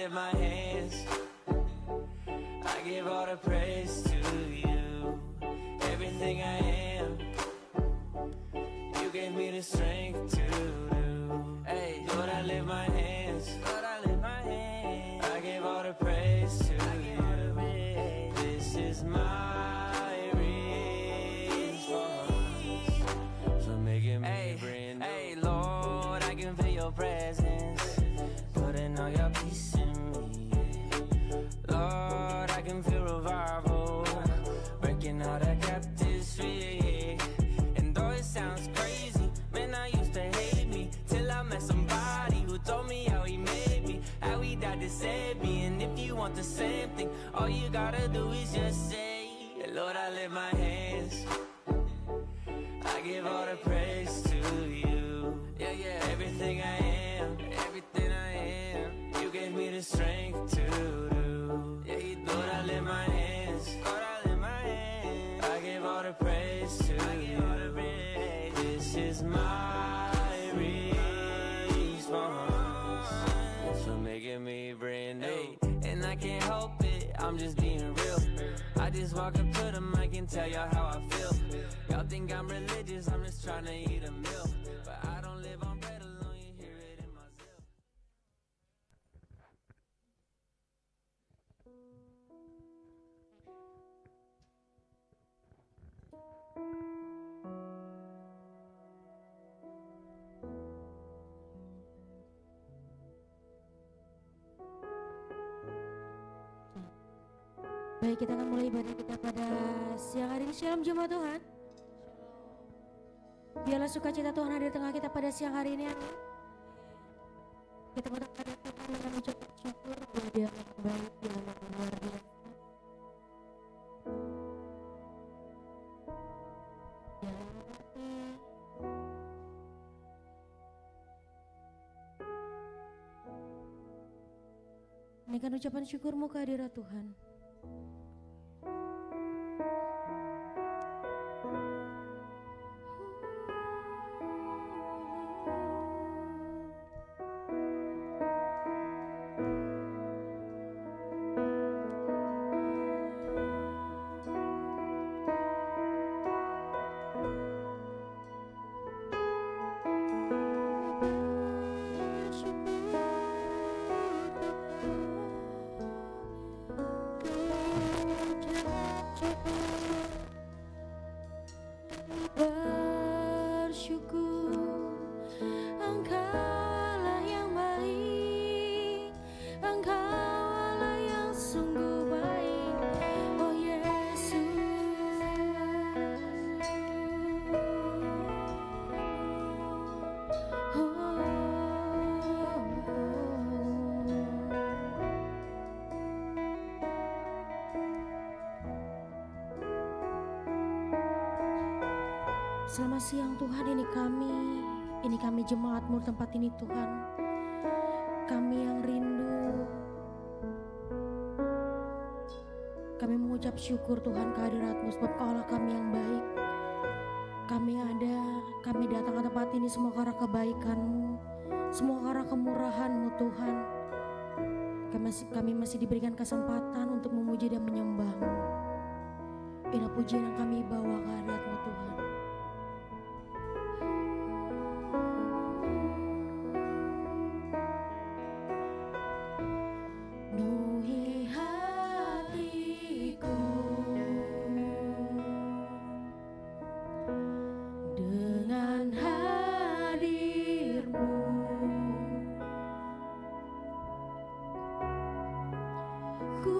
lift my hands, I give all the praise to you. Everything I am, you gave me the strength to do. Hey, Lord, I lift my hands, Lord, I lift my hands, I give all the praise to you. This is my response for making me brand new. Hey, Lord, I can feel your presence, putting all your peace in me. Lord, I can feel revival, breaking all the captives free. And though it sounds crazy, man, I used to hate me, till I met somebody who told me how he made me, how he died to save me. And if you want the same thing, all you gotta do is just say, Lord, I lift my hands, I give all the praise to you. Yeah, yeah, everything I am, everything I am, you gave me the strength to do. Yeah, Lord, I lift my hands, Lord, I lift my hands, I give all the praise to you. This is my response for making me brand new. And I can't help it, I'm just being real. I just walk up to the mic and tell y'all how I feel. Y'all think I'm religious, I'm just trying to eat a meal. But I don't live on bread alone, you hear it in my zeal. Baik, kita akan mulai ibadah kita pada siang hari ini. Shalom jemaat Tuhan. Biarlah sukacita Tuhan hadir di tengah kita pada siang hari ini. Amin. Kita berdoa Tuhan dengan ucapan syukur bahwa Dia yang baik, Dia yang luar biasa. Naikkan ucapan syukurmu kehadirat Tuhan. Selamat siang Tuhan, ini kami jemaat-Mu tempat ini Tuhan. Kami yang rindu, kami mengucap syukur Tuhan kehadirat-Mu, sebab Kaulah kami yang baik. Kami datang ke tempat ini semua karena kebaikan-Mu, semua karena kemurahan-Mu Tuhan. Kami masih diberikan kesempatan untuk memuji dan menyembah-Mu. Inilah pujian yang kami bawa kehadirat-Mu Tuhan. Ku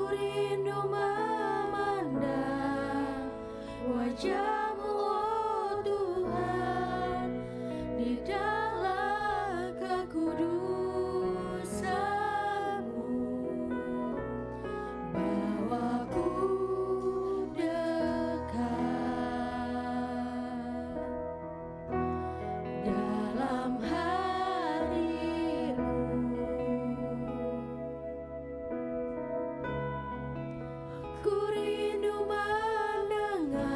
rindu mendengar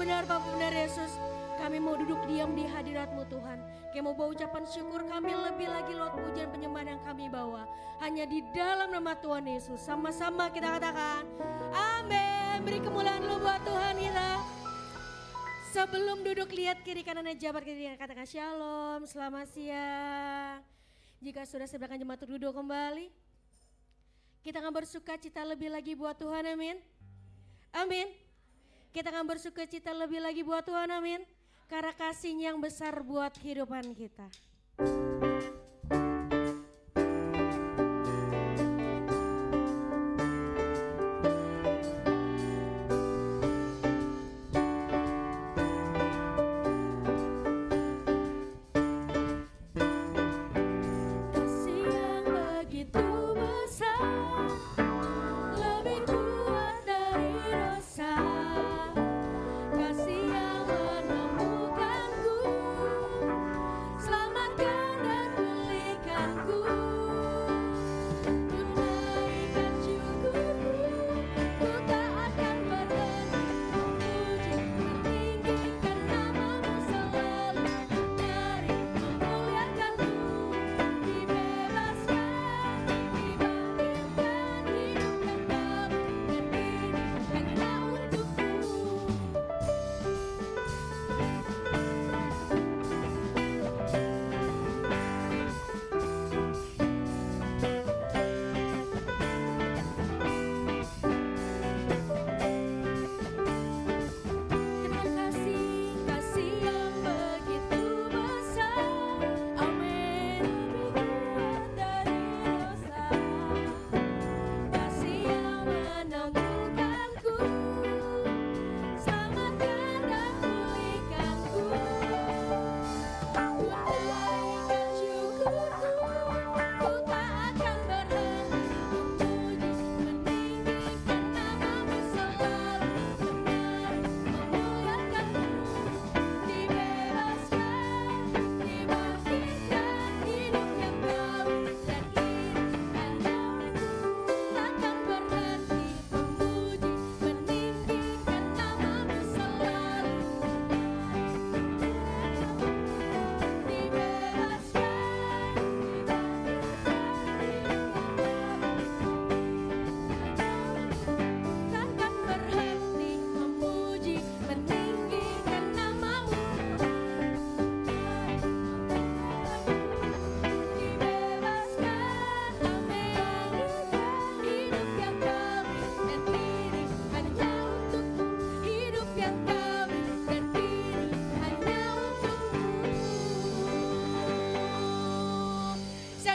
benar Yesus. Kami mau duduk diam di hadirat-Mu Tuhan. Kami mau bawa ucapan syukur kami lebih lagi lewat pujian penyembahan yang kami bawa. Hanya di dalam nama Tuhan Yesus. Sama-sama kita katakan amin. Beri kemuliaan lu buat Tuhan kita. Sebelum duduk lihat kiri kanannya jabat kiri katakan shalom, selamat siang. Jika sudah sebelah jemaat duduk kembali. Kita akan bersuka cita lebih lagi buat Tuhan, amin. Amin. Kita akan bersuka cita lebih lagi buat Tuhan, amin. Karena kasih-Nya yang besar buat kehidupan kita.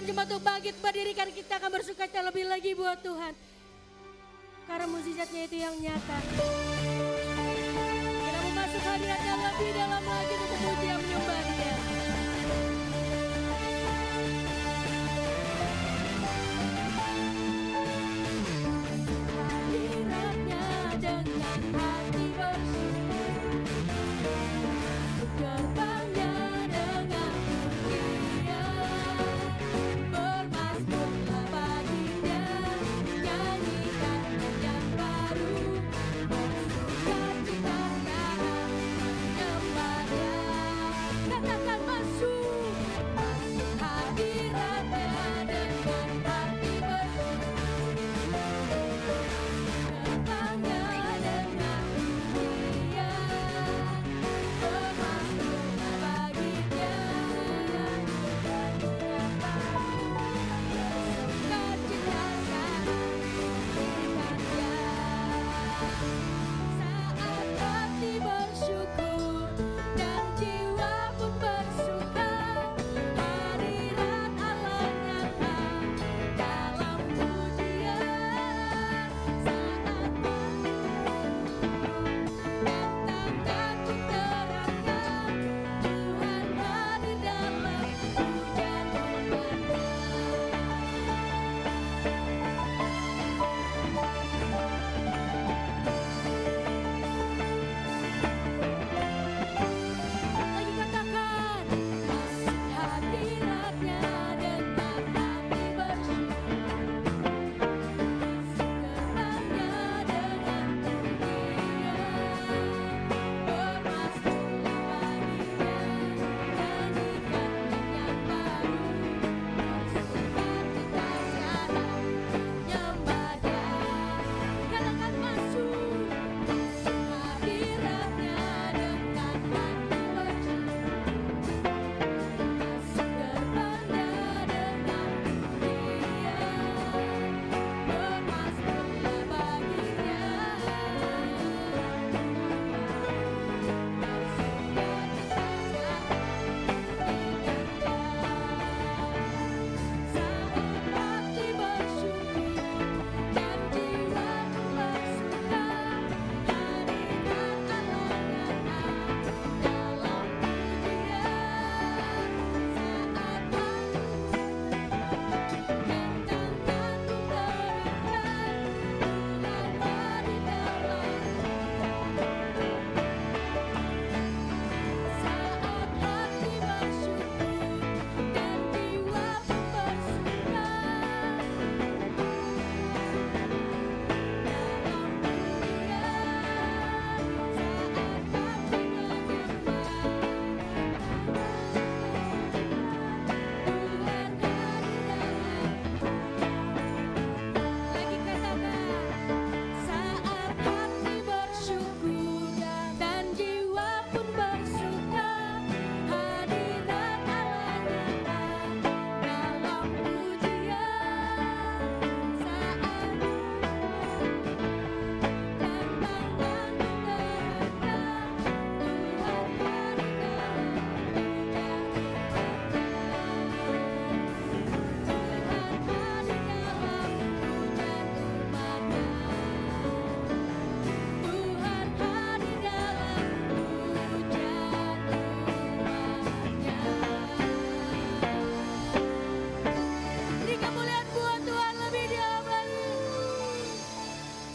Jemaat bangkit berdirikan, kita akan bersukacita lebih lagi buat Tuhan. Karena mukjizatnya itu yang nyata. Kita mau masuk hadiratnya lebih dalam lagi untuk puji yang menyembah Dia. Hadiratnya dengan hati bersih. Gerbangnya dengan kata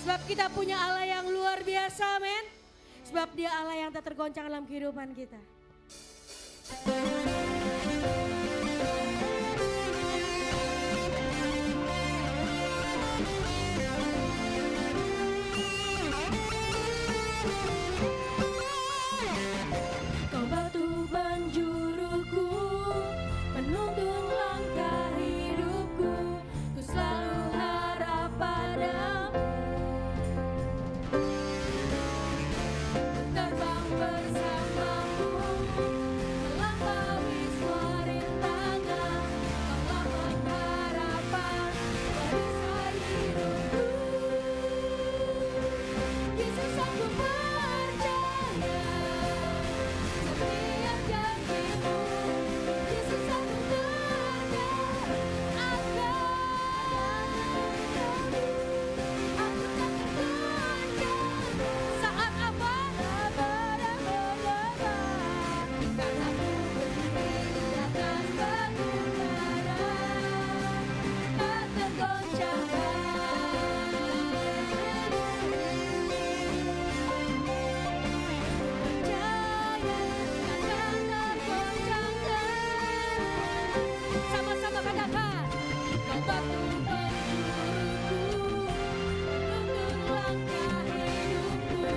Sebab kita punya Allah yang luar biasa, men. Sebab dia Allah yang tak tergoncang dalam kehidupan kita. Kau batu penjuruku, menuntun langkah hidupku, ku selalu harap padamu. Terbang bersamamu, melampaui semua rintangan, kaulah pengharapan perisai hidupku. Yesus, aku percaya setiap janjimu. Yesus, aku percaya akan aku tak tergoncang saat apa pada berdebar, karena ku berdiri di atas batu karang, tak tergoncangkan. Percaya takkan tergoncangkan. Sama-sama katakan. Kau batu penjuruku, menuntun langkah hidupku,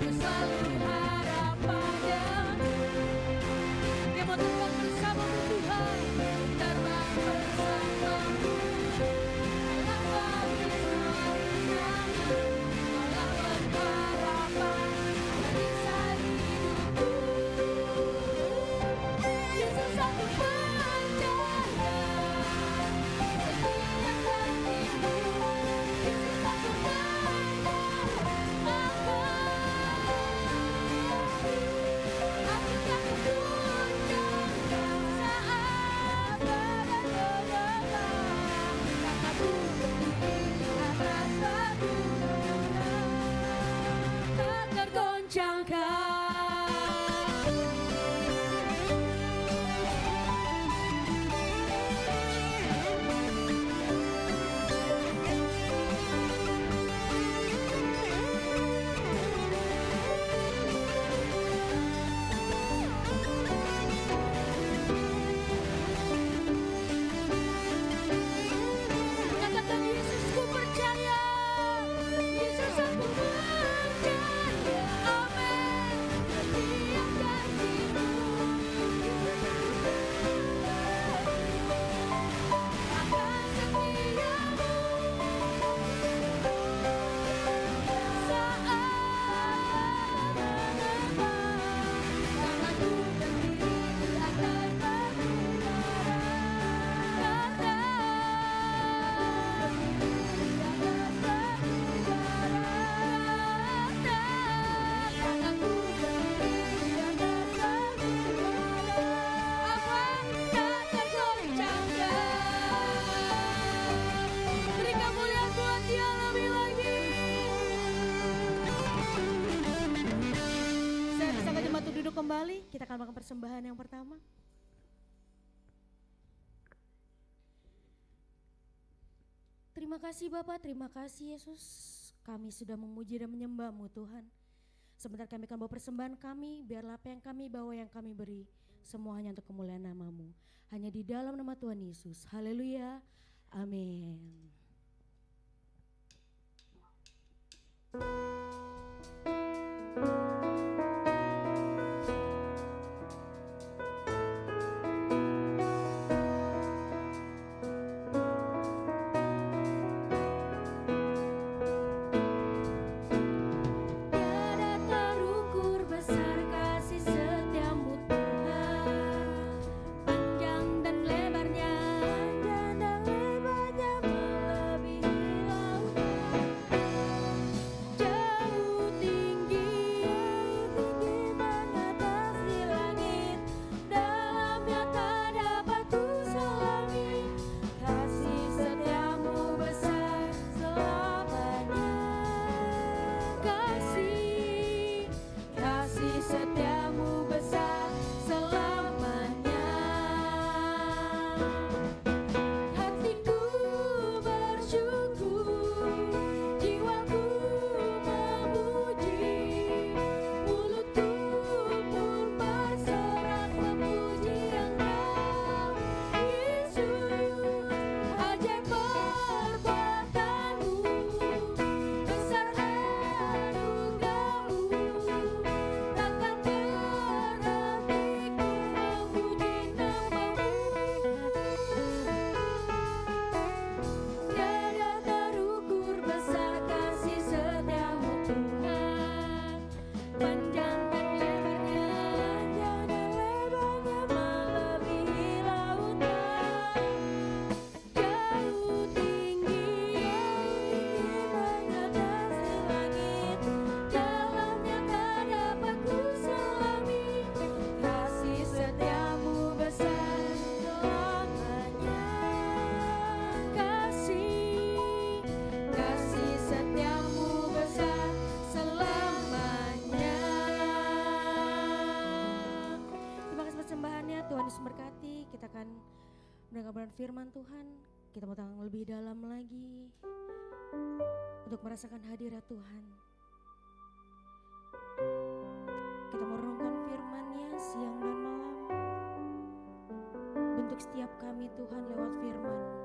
ku selalu harap padamu. Dia mau terbang bersamamu Tuhan, terbang bersamamu, melampaui semua rintangan, kaulah pengharapan perisai hidupku. Yesus, aku percaya setiap janjimu. Yesus, aku percaya aku tak tergoncangkan saat badai berdebar, karena ku berdiri di atas batu karang, tak tergoncangkan. Katakan, Yesus, ku percaya. Yesus, aku percaya. Amin. Setiap janjimu. Yesus, aku percaya akan setiamu. Saat menerbang, karena ku berdiri di atas batu karang, beri kemuliaan buat Dia lebih lagi. Saya bisa jemaat untuk duduk kembali. Kita akan melakukan persembahan yang pertama. Terima kasih Bapak, terima kasih Yesus. Kami sudah memuji dan menyembah-Mu Tuhan. Sebentar kami akan bawa persembahan kami, biarlah apa yang kami bawa, yang kami beri, semua hanya untuk kemuliaan nama-Mu. Hanya di dalam nama Tuhan Yesus. Haleluya. Amin. Tiada terukur besar kasih setiamu Tuhan, panjang dan lebarnya, melampaui mendengarkan firman Tuhan, kita mau tanya lebih dalam lagi untuk merasakan hadirat Tuhan. Kita mau renungkan firman-Nya siang dan malam. Bentuk setiap kami Tuhan lewat firman.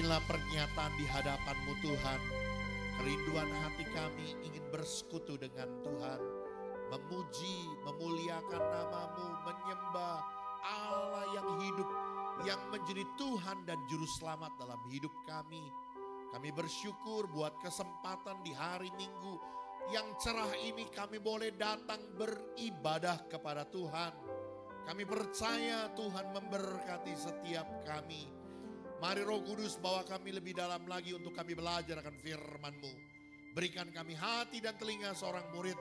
Inilah pernyataan di hadapan-Mu Tuhan. Kerinduan hati kami ingin bersekutu dengan Tuhan. Memuji, memuliakan nama-Mu, menyembah Allah yang hidup, yang menjadi Tuhan dan Juru Selamat dalam hidup kami. Kami bersyukur buat kesempatan di hari Minggu yang cerah ini kami boleh datang beribadah kepada Tuhan. Kami percaya Tuhan memberkati setiap kami. Mari Roh Kudus bawa kami lebih dalam lagi untuk kami belajar akan firman-Mu. Berikan kami hati dan telinga seorang murid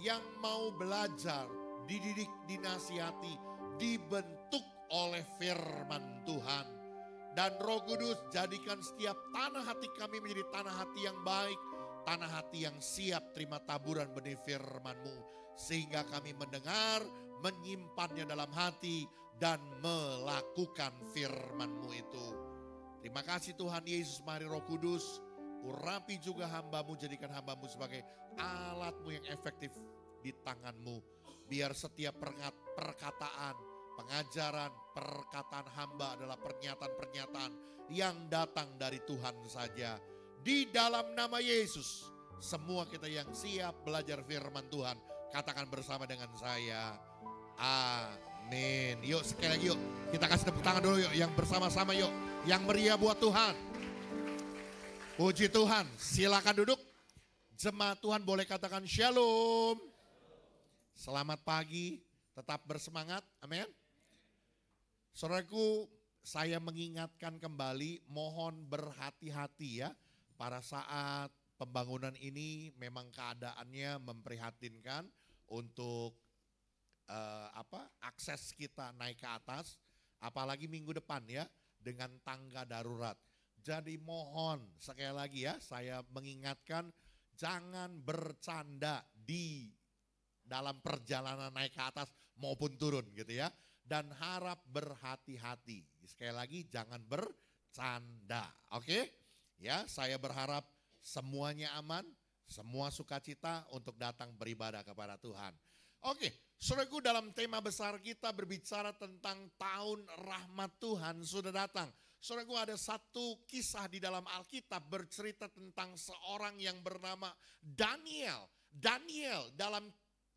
yang mau belajar, dididik, dinasihati, dibentuk oleh firman Tuhan. Dan Roh Kudus jadikan setiap tanah hati kami menjadi tanah hati yang baik, tanah hati yang siap terima taburan benih firman-Mu. Sehingga kami mendengar, menyimpannya dalam hati dan melakukan firman-Mu itu. Terima kasih Tuhan Yesus, mari Roh Kudus urapi juga hamba-Mu, jadikan hamba-Mu sebagai alat-Mu yang efektif di tangan-Mu. Biar setiap perkataan, pengajaran, perkataan hamba adalah pernyataan-pernyataan yang datang dari Tuhan saja. Di dalam nama Yesus, semua kita yang siap belajar firman Tuhan, katakan bersama dengan saya, amin. Yuk sekali lagi yuk, kita kasih tepuk tangan dulu yuk, yang bersama-sama yuk. Yang meriah buat Tuhan. Puji Tuhan, silakan duduk. Jemaat Tuhan boleh katakan shalom. Selamat pagi, tetap bersemangat, amin. Saudaraku, saya mengingatkan kembali, mohon berhati-hati ya. Pada saat pembangunan ini memang keadaannya memprihatinkan untuk akses kita naik ke atas. Apalagi minggu depan ya. Dengan tangga darurat. Jadi mohon sekali lagi ya, saya mengingatkan jangan bercanda di dalam perjalanan naik ke atas maupun turun gitu ya. Dan harap berhati-hati. Sekali lagi jangan bercanda. Oke? Ya, saya berharap semuanya aman, semua sukacita untuk datang beribadah kepada Tuhan. Oke, saudaraku, dalam tema besar kita berbicara tentang tahun rahmat Tuhan sudah datang. Saudaraku, ada satu kisah di dalam Alkitab bercerita tentang seorang yang bernama Daniel. Daniel dalam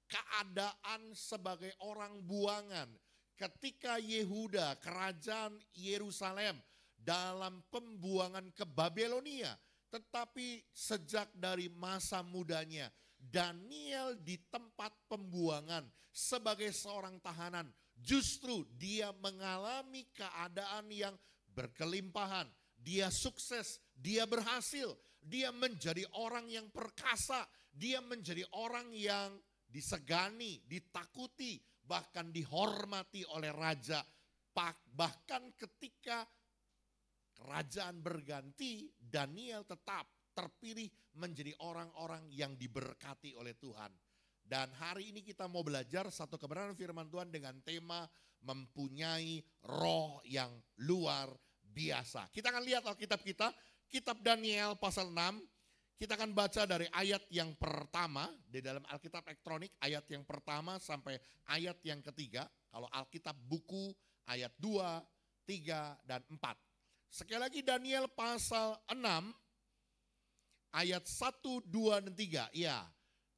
keadaan sebagai orang buangan ketika Yehuda, kerajaan Yerusalem dalam pembuangan ke Babelonia. Tetapi sejak dari masa mudanya, Daniel di tempat pembuangan sebagai seorang tahanan, justru dia mengalami keadaan yang berkelimpahan. Dia sukses, dia berhasil, dia menjadi orang yang perkasa, dia menjadi orang yang disegani, ditakuti, bahkan dihormati oleh raja. Bahkan ketika kerajaan berganti, Daniel tetap terpilih menjadi orang-orang yang diberkati oleh Tuhan. Dan hari ini kita mau belajar satu kebenaran firman Tuhan dengan tema mempunyai roh yang luar biasa. Kita akan lihat Alkitab kita, kitab Daniel pasal 6. Kita akan baca dari ayat yang pertama di dalam Alkitab elektronik, ayat yang pertama sampai ayat yang ketiga. Kalau Alkitab buku ayat 2, 3, dan 4. Sekali lagi Daniel pasal 6. Ayat 1, 2, dan 3. Ya,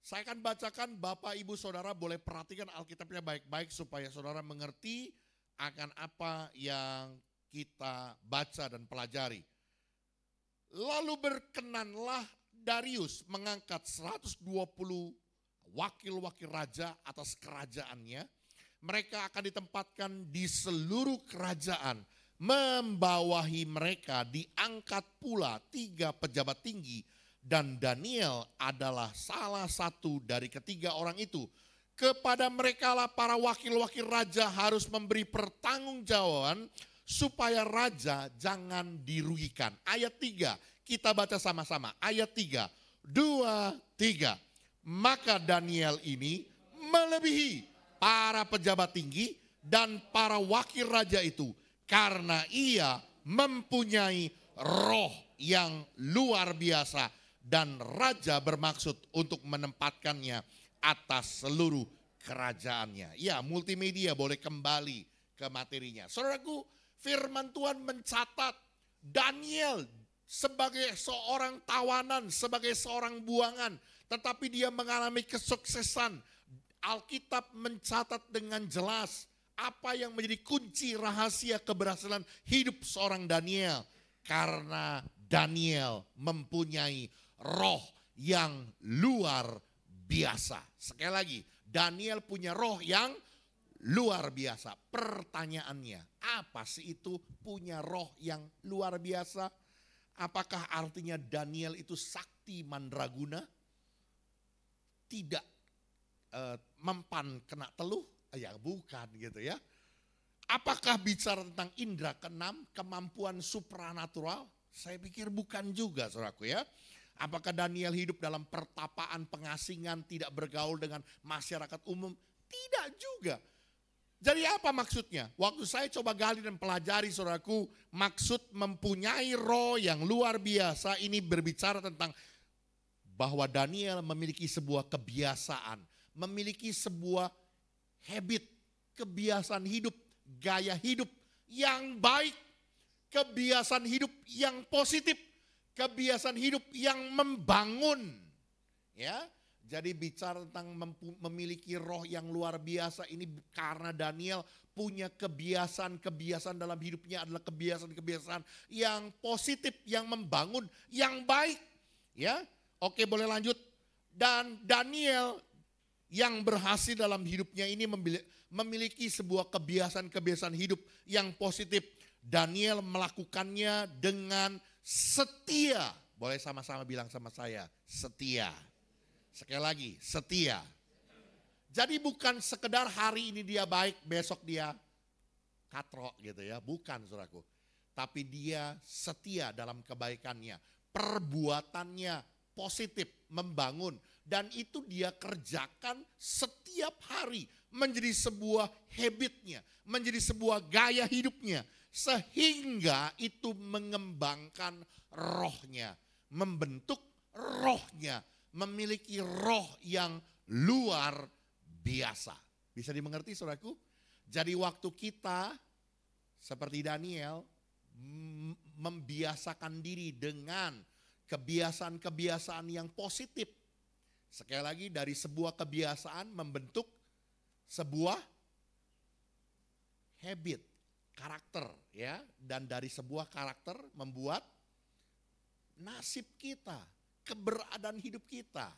saya akan bacakan, Bapak Ibu Saudara boleh perhatikan Alkitabnya baik-baik supaya saudara mengerti akan apa yang kita baca dan pelajari. Lalu berkenanlah Darius mengangkat 120 wakil-wakil raja atas kerajaannya. Mereka akan ditempatkan di seluruh kerajaan. Membawahi mereka diangkat pula 3 pejabat tinggi. Dan Daniel adalah salah satu dari ketiga orang itu. Kepada mereka lah para wakil-wakil raja harus memberi pertanggungjawaban supaya raja jangan dirugikan. Ayat 3, kita baca sama-sama. Ayat 3, 2, 3. Maka Daniel ini melebihi para pejabat tinggi dan para wakil raja itu. Karena ia mempunyai roh yang luar biasa. Dan raja bermaksud untuk menempatkannya atas seluruh kerajaannya. Ya, multimedia boleh kembali ke materinya. Saudaraku, firman Tuhan mencatat Daniel sebagai seorang tawanan, sebagai seorang buangan, tetapi dia mengalami kesuksesan. Alkitab mencatat dengan jelas apa yang menjadi kunci rahasia keberhasilan hidup seorang Daniel. Karena Daniel mempunyai roh yang luar biasa. Sekali lagi, Daniel punya roh yang luar biasa. Pertanyaannya, apa sih itu punya roh yang luar biasa? Apakah artinya Daniel itu sakti mandraguna? Tidak mempan kena teluh? Ya bukan gitu ya. Apakah bicara tentang indera keenam, kemampuan supranatural? Saya pikir bukan juga, saudaraku ya. Apakah Daniel hidup dalam pertapaan pengasingan, tidak bergaul dengan masyarakat umum? Tidak juga. Jadi apa maksudnya? Waktu saya coba gali dan pelajari, saudaraku, maksud mempunyai roh yang luar biasa ini berbicara tentang bahwa Daniel memiliki sebuah kebiasaan, memiliki sebuah habit, kebiasaan hidup, gaya hidup yang baik, kebiasaan hidup yang positif, kebiasaan hidup yang membangun. Ya, jadi bicara tentang memiliki roh yang luar biasa ini karena Daniel punya kebiasaan-kebiasaan dalam hidupnya adalah kebiasaan-kebiasaan yang positif, yang membangun, yang baik. Ya, oke boleh lanjut. Dan Daniel yang berhasil dalam hidupnya ini memiliki sebuah kebiasaan-kebiasaan hidup yang positif. Daniel melakukannya dengan setia. Boleh sama-sama bilang sama saya, setia. Sekali lagi, setia. Jadi bukan sekedar hari ini dia baik, besok dia katrok gitu ya. Bukan, saudaraku. Tapi dia setia dalam kebaikannya. Perbuatannya positif, membangun. Dan itu dia kerjakan setiap hari menjadi sebuah habitnya, menjadi sebuah gaya hidupnya. Sehingga itu mengembangkan rohnya, membentuk rohnya, memiliki roh yang luar biasa. Bisa dimengerti saudaraku? Jadi waktu kita seperti Daniel membiasakan diri dengan kebiasaan-kebiasaan yang positif. Sekali lagi dari sebuah kebiasaan membentuk sebuah habit, karakter ya. Dan dari sebuah karakter membuat nasib kita, keberadaan hidup kita.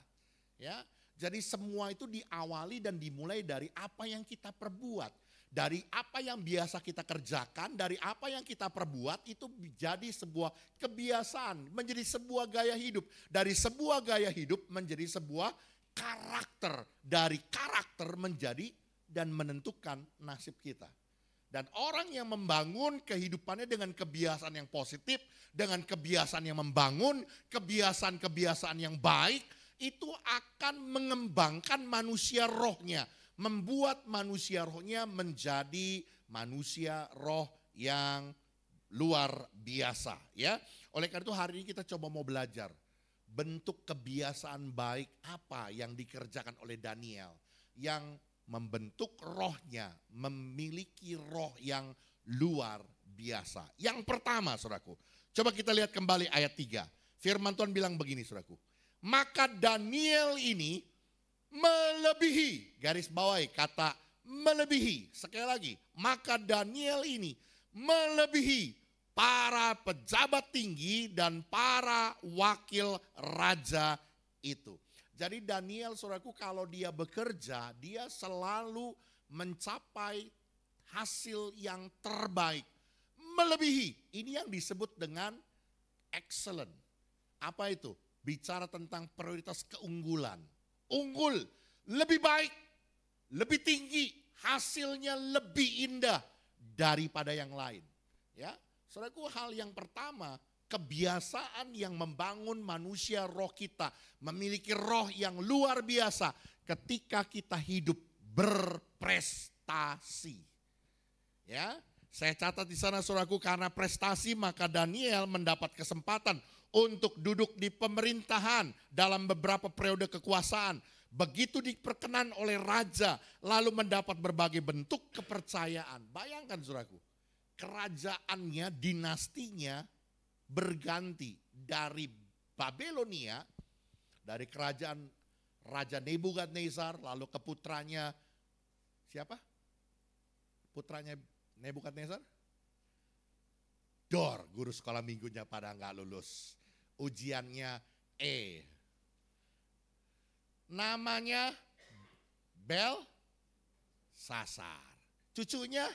Ya. Jadi semua itu diawali dan dimulai dari apa yang kita perbuat. Dari apa yang biasa kita kerjakan, dari apa yang kita perbuat itu menjadi sebuah kebiasaan, menjadi sebuah gaya hidup. Dari sebuah gaya hidup menjadi sebuah karakter. Dari karakter menjadi dan menentukan nasib kita. Dan orang yang membangun kehidupannya dengan kebiasaan yang positif, dengan kebiasaan yang membangun, kebiasaan-kebiasaan yang baik, itu akan mengembangkan manusia rohnya. Membuat manusia rohnya menjadi manusia roh yang luar biasa. Ya, oleh karena itu hari ini kita coba mau belajar bentuk kebiasaan baik apa yang dikerjakan oleh Daniel yang membentuk rohnya, memiliki roh yang luar biasa. Yang pertama, saudaraku, coba kita lihat kembali ayat 3. Firman Tuhan bilang begini, saudaraku. Maka Daniel ini melebihi, garis bawahi kata melebihi. Sekali lagi, maka Daniel ini melebihi para pejabat tinggi dan para wakil raja itu. Jadi Daniel, saudaraku, kalau dia bekerja, dia selalu mencapai hasil yang terbaik. Melebihi, ini yang disebut dengan excellent. Apa itu? Bicara tentang prioritas keunggulan. Unggul, lebih baik, lebih tinggi, hasilnya lebih indah daripada yang lain. Ya, saudaraku, hal yang pertama, kebiasaan yang membangun manusia roh kita, memiliki roh yang luar biasa ketika kita hidup berprestasi. Ya, saya catat di sana, saudaraku, karena prestasi maka Daniel mendapat kesempatan untuk duduk di pemerintahan dalam beberapa periode kekuasaan. Begitu diperkenan oleh raja, lalu mendapat berbagai bentuk kepercayaan. Bayangkan, saudaraku, kerajaannya, dinastinya berganti dari Babelonia, dari kerajaan Raja Nebukadnezar, lalu ke putranya, siapa? Putranya Nebukadnezar? Dor, guru sekolah minggunya pada nggak lulus. Ujiannya E. Namanya Belsasar. Cucunya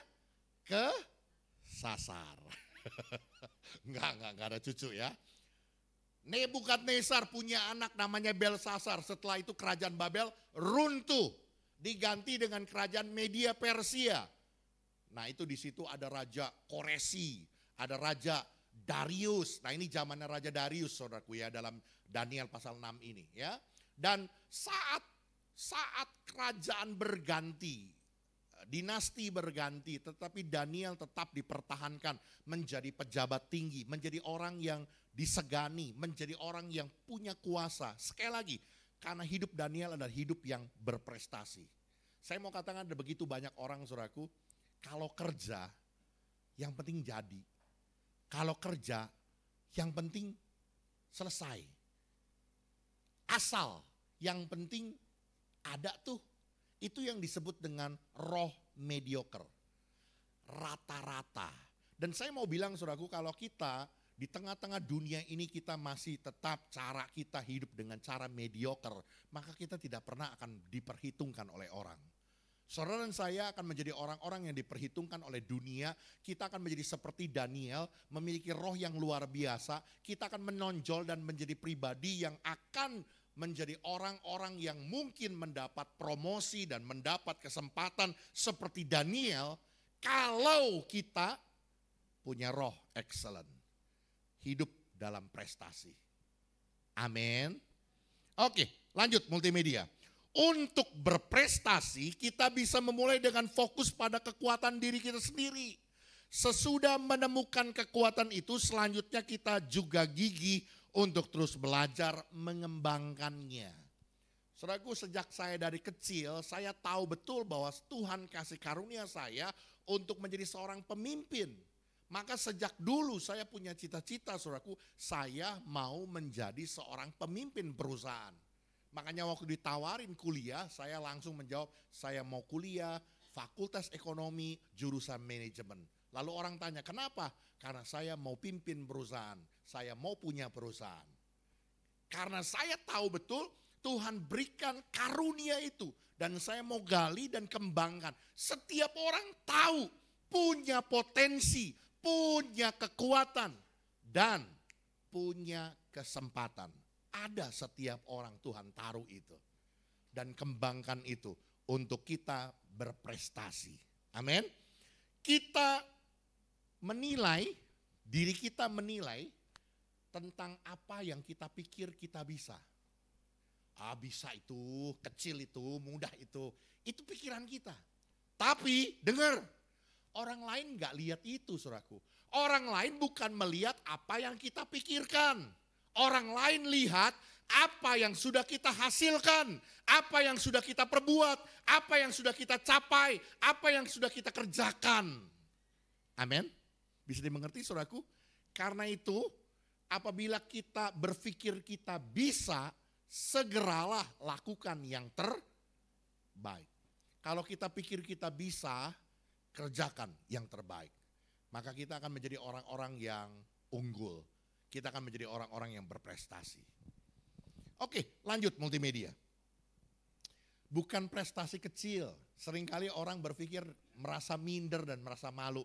kesasar. Enggak ada cucu ya. Nebukadnezar punya anak namanya Belsasar. Setelah itu kerajaan Babel runtuh. Diganti dengan kerajaan Media Persia. Nah itu di situ ada Raja Koresi. Ada Raja Darius. Nah ini zamannya Raja Darius saudaraku ya dalam Daniel pasal 6 ini ya. Dan saat kerajaan berganti, dinasti berganti, tetapi Daniel tetap dipertahankan menjadi pejabat tinggi, menjadi orang yang disegani, menjadi orang yang punya kuasa. Sekali lagi, karena hidup Daniel adalah hidup yang berprestasi. Saya mau katakan ada begitu banyak orang saudaraku, kalau kerja yang penting jadi. Kalau kerja yang penting selesai. Asal yang penting ada tuh. Itu yang disebut dengan roh mediocre. Rata-rata. Dan saya mau bilang saudaraku, kalau kita di tengah-tengah dunia ini kita masih tetap cara kita hidup dengan cara mediocre, maka kita tidak pernah akan diperhitungkan oleh orang. Saudara dan saya akan menjadi orang-orang yang diperhitungkan oleh dunia. Kita akan menjadi seperti Daniel, memiliki roh yang luar biasa. Kita akan menonjol dan menjadi pribadi yang akan menjadi orang-orang yang mungkin mendapat promosi dan mendapat kesempatan seperti Daniel kalau kita punya roh excellent. Hidup dalam prestasi. Amin. Oke, lanjut multimedia. Untuk berprestasi kita bisa memulai dengan fokus pada kekuatan diri kita sendiri. Sesudah menemukan kekuatan itu selanjutnya kita juga gigih untuk terus belajar mengembangkannya. Saudaraku, sejak saya dari kecil saya tahu betul bahwa Tuhan kasih karunia saya untuk menjadi seorang pemimpin. Maka sejak dulu saya punya cita-cita saudaraku, saya mau menjadi seorang pemimpin perusahaan. Makanya waktu ditawarin kuliah, saya langsung menjawab, saya mau kuliah Fakultas Ekonomi jurusan manajemen. Lalu orang tanya, kenapa? Karena saya mau pimpin perusahaan, saya mau punya perusahaan. Karena saya tahu betul Tuhan berikan karunia itu dan saya mau gali dan kembangkan. Setiap orang tahu punya potensi, punya kekuatan dan punya kesempatan. Ada setiap orang Tuhan taruh itu. Dan kembangkan itu untuk kita berprestasi. Amin. Kita menilai, diri kita menilai tentang apa yang kita pikir kita bisa. Bisa itu, kecil itu, mudah itu. Itu pikiran kita. Tapi dengar, orang lain gak lihat itu saudaraku. Orang lain bukan melihat apa yang kita pikirkan. Orang lain lihat apa yang sudah kita hasilkan, apa yang sudah kita perbuat, apa yang sudah kita capai, apa yang sudah kita kerjakan. Amin. Bisa dimengerti saudaraku? Karena itu apabila kita berpikir kita bisa, segeralah lakukan yang terbaik. Kalau kita pikir kita bisa, kerjakan yang terbaik. Maka kita akan menjadi orang-orang yang unggul. Kita akan menjadi orang-orang yang berprestasi. Oke, lanjut multimedia. Bukan prestasi kecil. Seringkali orang berpikir merasa minder dan merasa malu.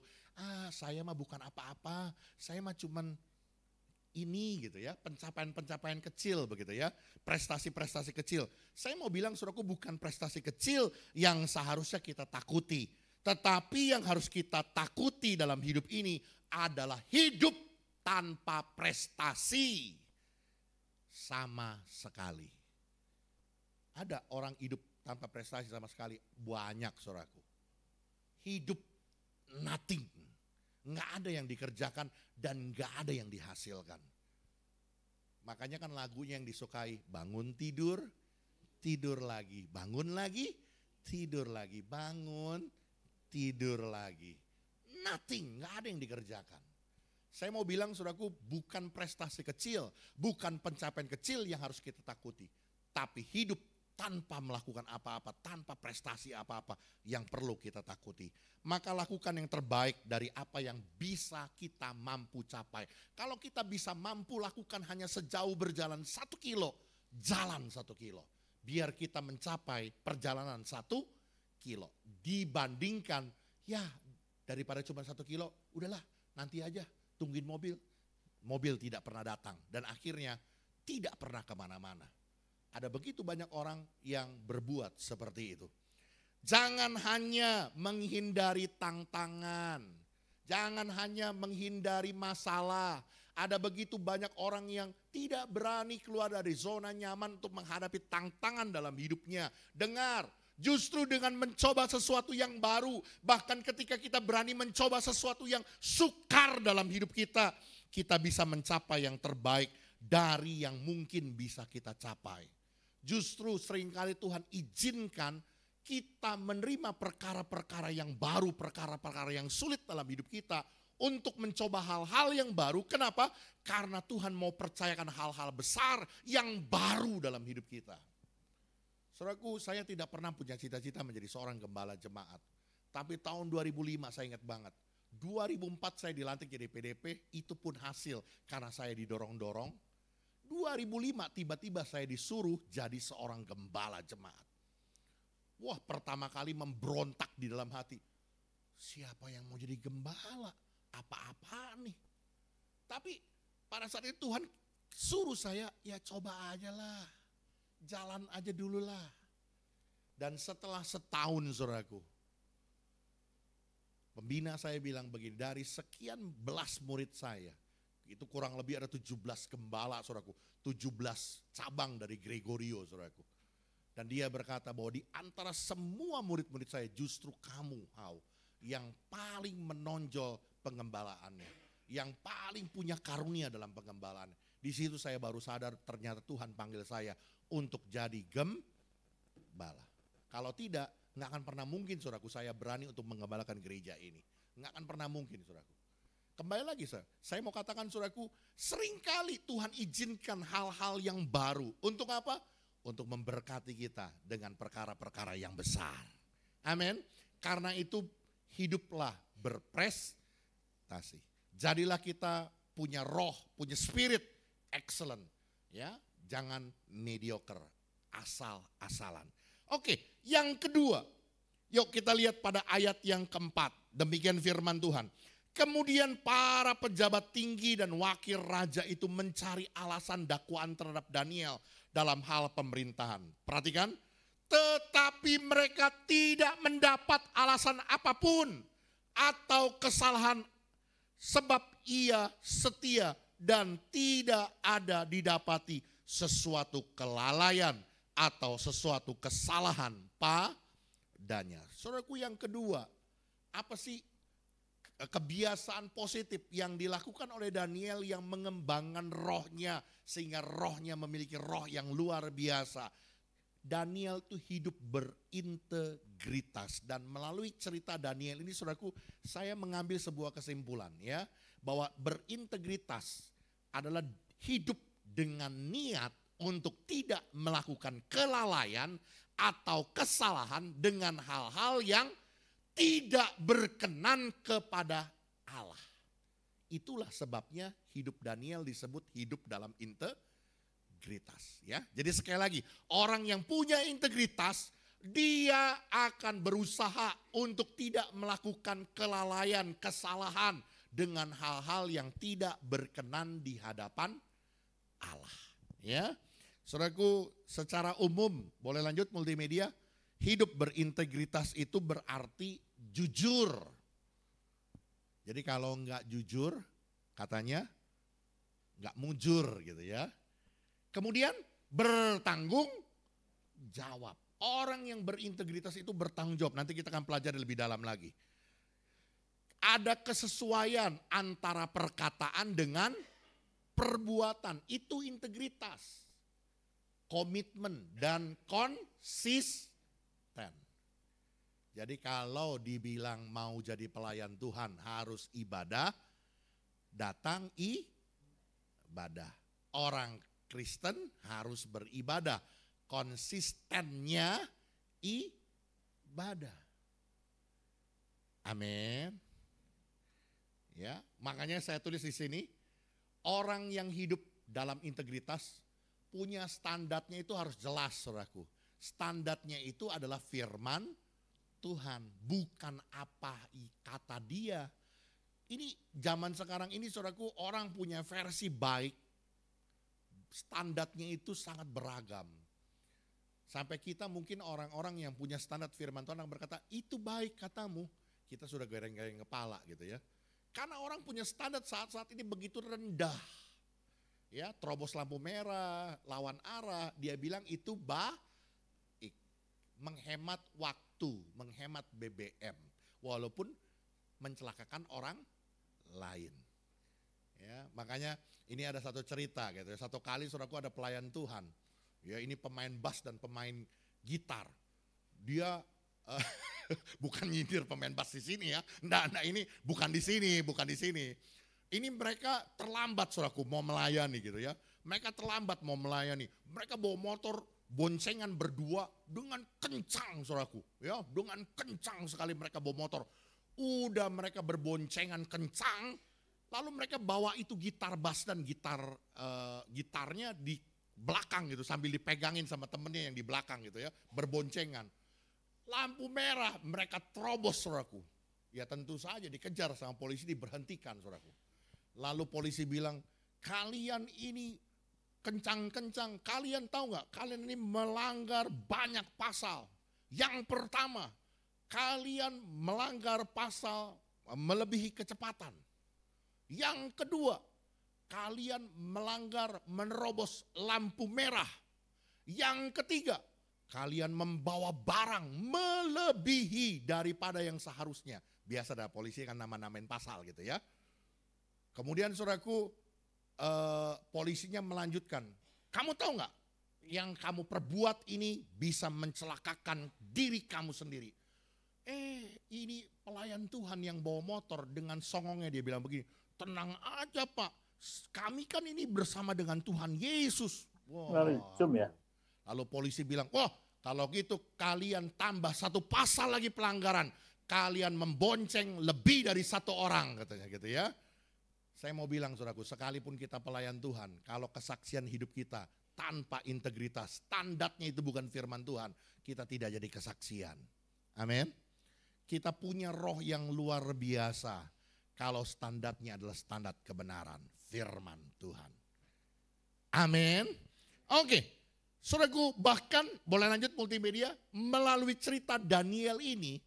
Saya mah bukan apa-apa. Saya mah cuman ini gitu ya. Pencapaian-pencapaian kecil begitu ya. Prestasi-prestasi kecil. Saya mau bilang saudaraku, bukan prestasi kecil yang seharusnya kita takuti. Tetapi yang harus kita takuti dalam hidup ini adalah hidup tanpa prestasi sama sekali. Ada orang hidup tanpa prestasi sama sekali, banyak saudaraku. Hidup nothing, nggak ada yang dikerjakan dan nggak ada yang dihasilkan. Makanya kan lagunya yang disukai, bangun tidur, tidur lagi, bangun lagi, tidur lagi, bangun, tidur lagi. Nothing, nggak ada yang dikerjakan. Saya mau bilang saudaraku, bukan prestasi kecil, bukan pencapaian kecil yang harus kita takuti. Tapi hidup tanpa melakukan apa-apa, tanpa prestasi apa-apa yang perlu kita takuti. Maka lakukan yang terbaik dari apa yang bisa kita mampu capai. Kalau kita bisa mampu lakukan hanya sejauh berjalan 1 kilo, jalan 1 kilo. Biar kita mencapai perjalanan 1 kilo. Dibandingkan ya daripada cuma 1 kilo, udahlah nanti aja tungguin mobil. Mobil tidak pernah datang dan akhirnya tidak pernah kemana-mana. Ada begitu banyak orang yang berbuat seperti itu. Jangan hanya menghindari tantangan. Jangan hanya menghindari masalah. Ada begitu banyak orang yang tidak berani keluar dari zona nyaman untuk menghadapi tantangan dalam hidupnya. Dengar, justru dengan mencoba sesuatu yang baru, bahkan ketika kita berani mencoba sesuatu yang sukar dalam hidup kita, kita bisa mencapai yang terbaik dari yang mungkin bisa kita capai. Justru seringkali Tuhan izinkan kita menerima perkara-perkara yang baru, perkara-perkara yang sulit dalam hidup kita untuk mencoba hal-hal yang baru. Kenapa? Karena Tuhan mau percayakan hal-hal besar yang baru dalam hidup kita. Saudaraku, saya tidak pernah punya cita-cita menjadi seorang gembala jemaat. Tapi tahun 2005 saya ingat banget. 2004 saya dilantik jadi PDP, itu pun hasil karena saya didorong-dorong. 2005 tiba-tiba saya disuruh jadi seorang gembala jemaat. Wah, pertama kali memberontak di dalam hati. Siapa yang mau jadi gembala? Apa-apaan nih? Tapi pada saat itu Tuhan suruh saya, ya coba aja lah. Jalan aja dulu lah. Dan setelah setahun saudaraku, pembina saya bilang begini, dari sekian belas murid saya, itu kurang lebih ada 17 gembala saudaraku, 17 cabang dari Gregorio saudaraku. Dan dia berkata bahwa di antara semua murid-murid saya justru kamu, yang paling menonjol pengembalaannya, yang paling punya karunia dalam pengembalaannya. Di situ saya baru sadar ternyata Tuhan panggil saya untuk jadi gembala. Kalau tidak, nggak akan pernah mungkin saudaraku saya berani untuk mengembalakan gereja ini. Nggak akan pernah mungkin saudaraku. Kembali lagi saya mau katakan saudaraku, seringkali Tuhan izinkan hal-hal yang baru. Untuk apa? Untuk memberkati kita dengan perkara-perkara yang besar. Amin. Karena itu hiduplah berprestasi. Jadilah kita punya roh, punya spirit excellent. Ya, jangan mediocre, asal-asalan. Oke, yang kedua. Yuk kita lihat pada ayat yang keempat. Demikian firman Tuhan. Kemudian para pejabat tinggi dan wakil raja itu mencari alasan dakwaan terhadap Daniel dalam hal pemerintahan. Perhatikan, tetapi mereka tidak mendapat alasan apapun atau kesalahan sebab ia setia dan tidak ada didapati sesuatu kelalaian atau sesuatu kesalahan padanya. Saudaraku, yang kedua, apa sih kebiasaan positif yang dilakukan oleh Daniel yang mengembangkan rohnya sehingga rohnya memiliki roh yang luar biasa. Daniel itu hidup berintegritas dan melalui cerita Daniel ini saudaraku, saya mengambil sebuah kesimpulan ya, bahwa berintegritas adalah hidup dengan niat untuk tidak melakukan kelalaian atau kesalahan dengan hal-hal yang tidak berkenan kepada Allah. Itulah sebabnya hidup Daniel disebut hidup dalam integritas. Ya, jadi sekali lagi, orang yang punya integritas, dia akan berusaha untuk tidak melakukan kelalaian, kesalahan dengan hal-hal yang tidak berkenan di hadapan Allah. Ya, saudaraku, secara umum, boleh lanjut multimedia. Hidup berintegritas itu berarti jujur. Jadi kalau enggak jujur, katanya enggak mujur gitu ya. Kemudian bertanggung jawab. Orang yang berintegritas itu bertanggung jawab. Nanti kita akan pelajari lebih dalam lagi. Ada kesesuaian antara perkataan dengan perbuatan. Itu integritas. Komitmen dan konsisten. Jadi kalau dibilang mau jadi pelayan Tuhan harus ibadah, datang ibadah. Orang Kristen harus beribadah. Konsistennya ibadah. Amin. Ya, makanya saya tulis di sini, orang yang hidup dalam integritas punya standarnya itu harus jelas, saudaraku. Standarnya itu adalah firman Tuhan, bukan apa kata dia. Ini zaman sekarang ini, saudaraku, orang punya versi baik. Standarnya itu sangat beragam. Sampai kita mungkin orang-orang yang punya standar firman Tuhan yang berkata, itu baik katamu. Kita sudah gereng-gereng kepala gitu ya. Karena orang punya standar saat-saat ini begitu rendah. Ya, terobos lampu merah, lawan arah, dia bilang itu baik. Menghemat waktu, menghemat BBM. Walaupun mencelakakan orang lain. Ya, makanya ini ada satu cerita gitu ya. Satu kali saudaraku ada pelayan Tuhan. Ya, ini pemain bass dan pemain gitar. Dia bukan nyindir pemain bass di sini ya. Nah, ini bukan di sini, bukan di sini. Ini mereka terlambat saudaraku mau melayani gitu ya. Mereka terlambat mau melayani. Mereka bawa motor boncengan berdua dengan kencang saudaraku. Ya, dengan kencang sekali mereka bawa motor. Udah mereka berboncengan kencang, lalu mereka bawa itu gitar bass dan gitarnya di belakang gitu sambil dipegangin sama temennya yang di belakang gitu ya, berboncengan. Lampu merah mereka terobos saudaraku. Ya tentu saja dikejar sama polisi, diberhentikan saudaraku. Lalu polisi bilang, kalian ini kencang-kencang, kalian tahu nggak? Kalian ini melanggar banyak pasal. Yang pertama, kalian melanggar pasal melebihi kecepatan. Yang kedua, kalian melanggar menerobos lampu merah. Yang ketiga, kalian membawa barang melebihi daripada yang seharusnya. Biasa ada polisi kan nama-namain pasal gitu ya. Kemudian saudaraku, polisinya melanjutkan. Kamu tahu nggak, yang kamu perbuat ini bisa mencelakakan diri kamu sendiri. Ini pelayan Tuhan yang bawa motor dengan songongnya dia bilang begini, tenang aja Pak, kami kan ini bersama dengan Tuhan Yesus. Lalu polisi bilang, wah kalau gitu kalian tambah satu pasal lagi pelanggaran. Kalian membonceng lebih dari satu orang katanya gitu ya. Saya mau bilang saudaraku, sekalipun kita pelayan Tuhan, kalau kesaksian hidup kita tanpa integritas, standarnya itu bukan firman Tuhan, kita tidak jadi kesaksian. Amin. Kita punya roh yang luar biasa kalau standarnya adalah standar kebenaran, firman Tuhan. Amin. Oke, saudaraku, bahkan boleh lanjut multimedia, melalui cerita Daniel ini,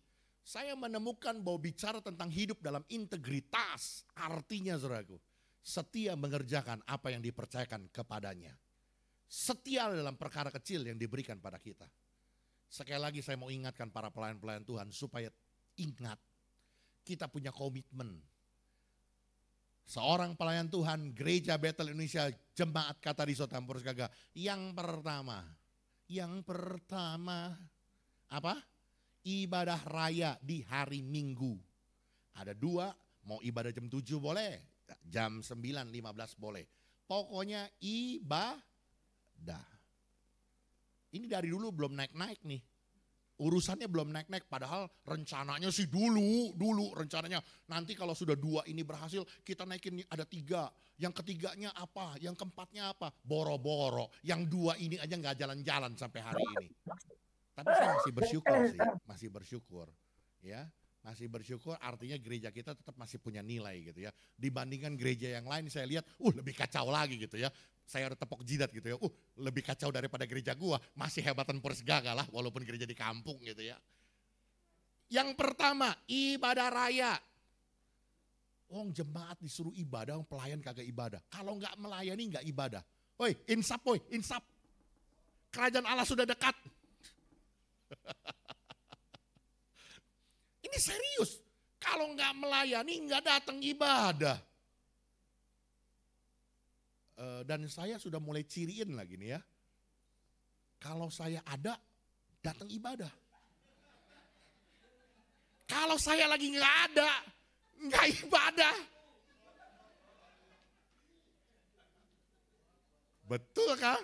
saya menemukan bahwa bicara tentang hidup dalam integritas, artinya saudaraku, setia mengerjakan apa yang dipercayakan kepadanya. Setia dalam perkara kecil yang diberikan pada kita. Sekali lagi saya mau ingatkan para pelayan-pelayan Tuhan supaya ingat, kita punya komitmen. Seorang pelayan Tuhan, Gereja Betel Indonesia, Jemaat Katariso Tampurus Gaga, yang pertama, apa? Ibadah raya di hari Minggu. Ada dua, mau ibadah jam 7 boleh, jam 9.15 boleh. Pokoknya ibadah. Ini dari dulu belum naik-naik nih. Urusannya belum naik-naik, padahal rencananya sih dulu rencananya. Nanti kalau sudah 2 ini berhasil, kita naikin ada 3. Yang ketiganya apa, yang keempatnya apa. Boro-boro, yang 2 ini aja gak jalan-jalan sampai hari ini. Tapi saya masih bersyukur sih, masih bersyukur. Ya, masih bersyukur artinya gereja kita tetap masih punya nilai gitu ya. Dibandingkan gereja yang lain saya lihat, lebih kacau lagi gitu ya. Saya udah tepok jidat gitu ya, lebih kacau daripada gereja gua. Masih hebatan Purs Gaga lah, walaupun gereja di kampung gitu ya. Yang pertama, ibadah raya. Jemaat disuruh ibadah, pelayan kagak ibadah. Kalau nggak melayani nggak ibadah. Insap. Kerajaan Allah sudah dekat. Ini serius. Kalau nggak melayani nggak datang ibadah. Dan saya sudah mulai ciriin lagi nih ya. Kalau saya ada, datang ibadah. Kalau saya lagi nggak ada, nggak ibadah. Betul kan?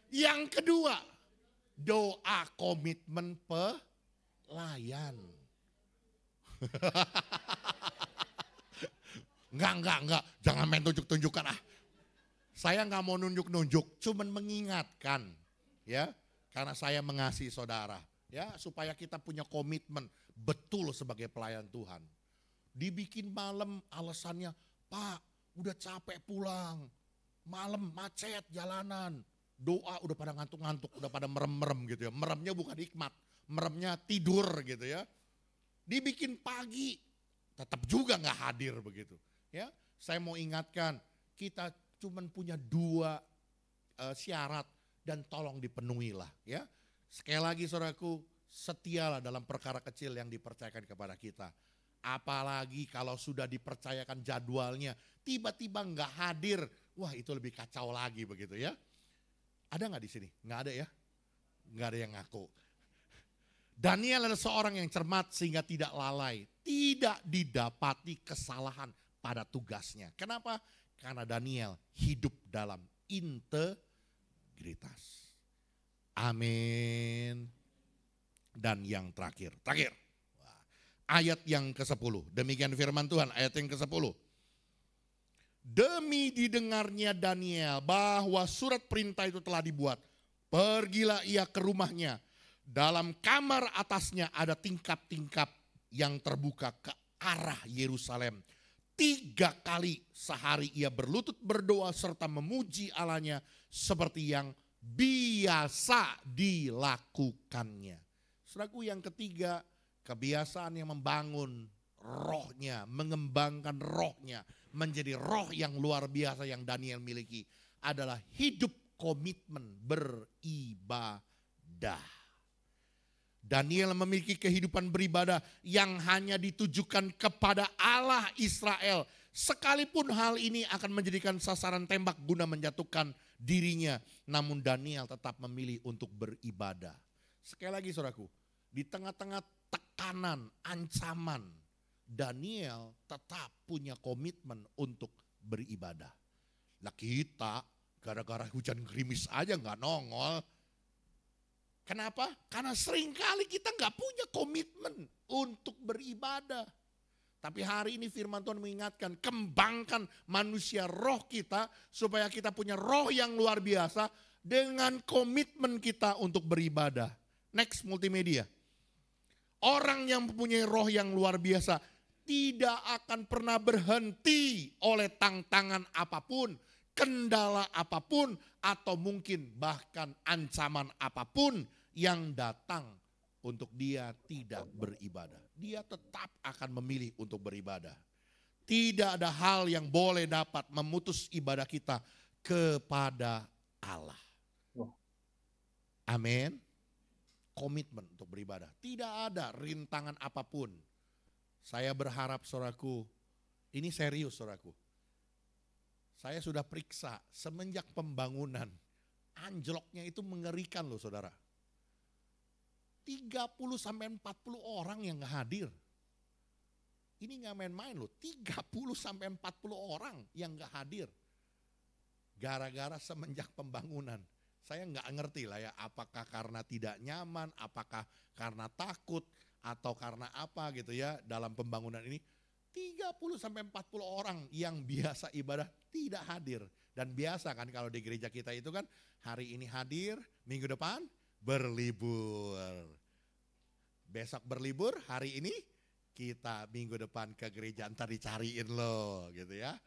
Yang kedua, doa komitmen pelayan. Enggak. Jangan main tunjuk-tunjukkan ah. Saya nggak mau nunjuk-nunjuk, cuman mengingatkan. Ya, karena saya mengasihi saudara. Ya, supaya kita punya komitmen betul sebagai pelayan Tuhan. Dibikin malam alasannya, Pak udah capek pulang. Malam macet jalanan. Doa udah pada ngantuk-ngantuk, udah pada merem-merem gitu ya. Meremnya bukan hikmat, meremnya tidur gitu ya. Dibikin pagi, tetap juga nggak hadir begitu. Ya, saya mau ingatkan, kita cuman punya 2 syarat dan tolong dipenuhilah ya. Sekali lagi saudaraku, setialah dalam perkara kecil yang dipercayakan kepada kita. Apalagi kalau sudah dipercayakan jadwalnya, tiba-tiba nggak hadir, wah itu lebih kacau lagi begitu ya. Ada nggak di sini? Nggak ada ya? Nggak ada yang ngaku. Daniel adalah seorang yang cermat sehingga tidak lalai, tidak didapati kesalahan pada tugasnya. Kenapa? Karena Daniel hidup dalam integritas. Amin. Dan yang terakhir. Ayat yang ke-10. Demikian firman Tuhan, ayat yang ke-10. Demi didengarnya Daniel bahwa surat perintah itu telah dibuat. Pergilah ia ke rumahnya. Dalam kamar atasnya ada tingkap-tingkap yang terbuka ke arah Yerusalem. 3 kali sehari ia berlutut berdoa serta memuji Allahnya seperti yang biasa dilakukannya. Saudaraku, yang ketiga, kebiasaan yang membangun rohnya, mengembangkan rohnya menjadi roh yang luar biasa yang Daniel miliki adalah hidup komitmen beribadah. Daniel memiliki kehidupan beribadah yang hanya ditujukan kepada Allah Israel. Sekalipun hal ini akan menjadikan sasaran tembak guna menjatuhkan dirinya. Namun Daniel tetap memilih untuk beribadah. Sekali lagi saudaraku, di tengah-tengah tekanan, ancaman, Daniel tetap punya komitmen untuk beribadah. Lah kita gara-gara hujan gerimis aja nggak nongol. Kenapa? Karena seringkali kita nggak punya komitmen untuk beribadah. Tapi hari ini firman Tuhan mengingatkan, kembangkan manusia roh kita supaya kita punya roh yang luar biasa dengan komitmen kita untuk beribadah. Next, multimedia. Orang yang mempunyai roh yang luar biasa tidak akan pernah berhenti oleh tantangan apapun, kendala apapun, atau mungkin bahkan ancaman apapun yang datang untuk dia tidak beribadah. Dia tetap akan memilih untuk beribadah. Tidak ada hal yang boleh dapat memutus ibadah kita kepada Allah. Amin. Komitmen untuk beribadah. Tidak ada rintangan apapun. Saya berharap saudaraku, ini serius saudaraku. Saya sudah periksa semenjak pembangunan, anjloknya itu mengerikan loh saudara. 30-40 orang yang gak hadir. Ini gak main-main loh, 30-40 orang yang gak hadir. Gara-gara semenjak pembangunan. Saya gak ngerti lah ya, apakah karena tidak nyaman, apakah karena takut, atau karena apa gitu ya dalam pembangunan ini. 30-40 orang yang biasa ibadah tidak hadir. Dan biasa kan kalau di gereja kita itu kan hari ini hadir, minggu depan berlibur. Besok berlibur, hari ini kita minggu depan ke gereja, ntar dicariin loh gitu ya.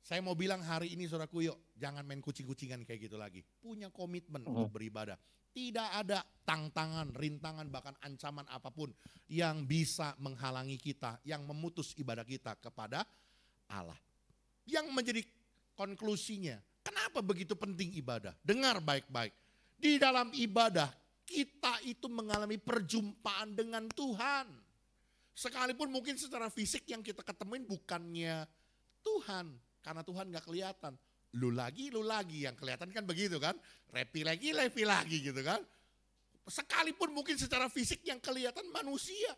Saya mau bilang hari ini saudaraku, yuk jangan main kucing-kucingan kayak gitu lagi. Punya komitmen untuk beribadah. Tidak ada tantangan, rintangan, bahkan ancaman apapun yang bisa menghalangi kita, yang memutus ibadah kita kepada Allah. Yang menjadi konklusinya, kenapa begitu penting ibadah? Dengar baik-baik. Di dalam ibadah, kita itu mengalami perjumpaan dengan Tuhan. Sekalipun mungkin secara fisik yang kita ketemuin bukannya Tuhan. Karena Tuhan gak kelihatan. Lu lagi yang kelihatan kan begitu kan. Repi lagi gitu kan. Sekalipun mungkin secara fisik yang kelihatan manusia.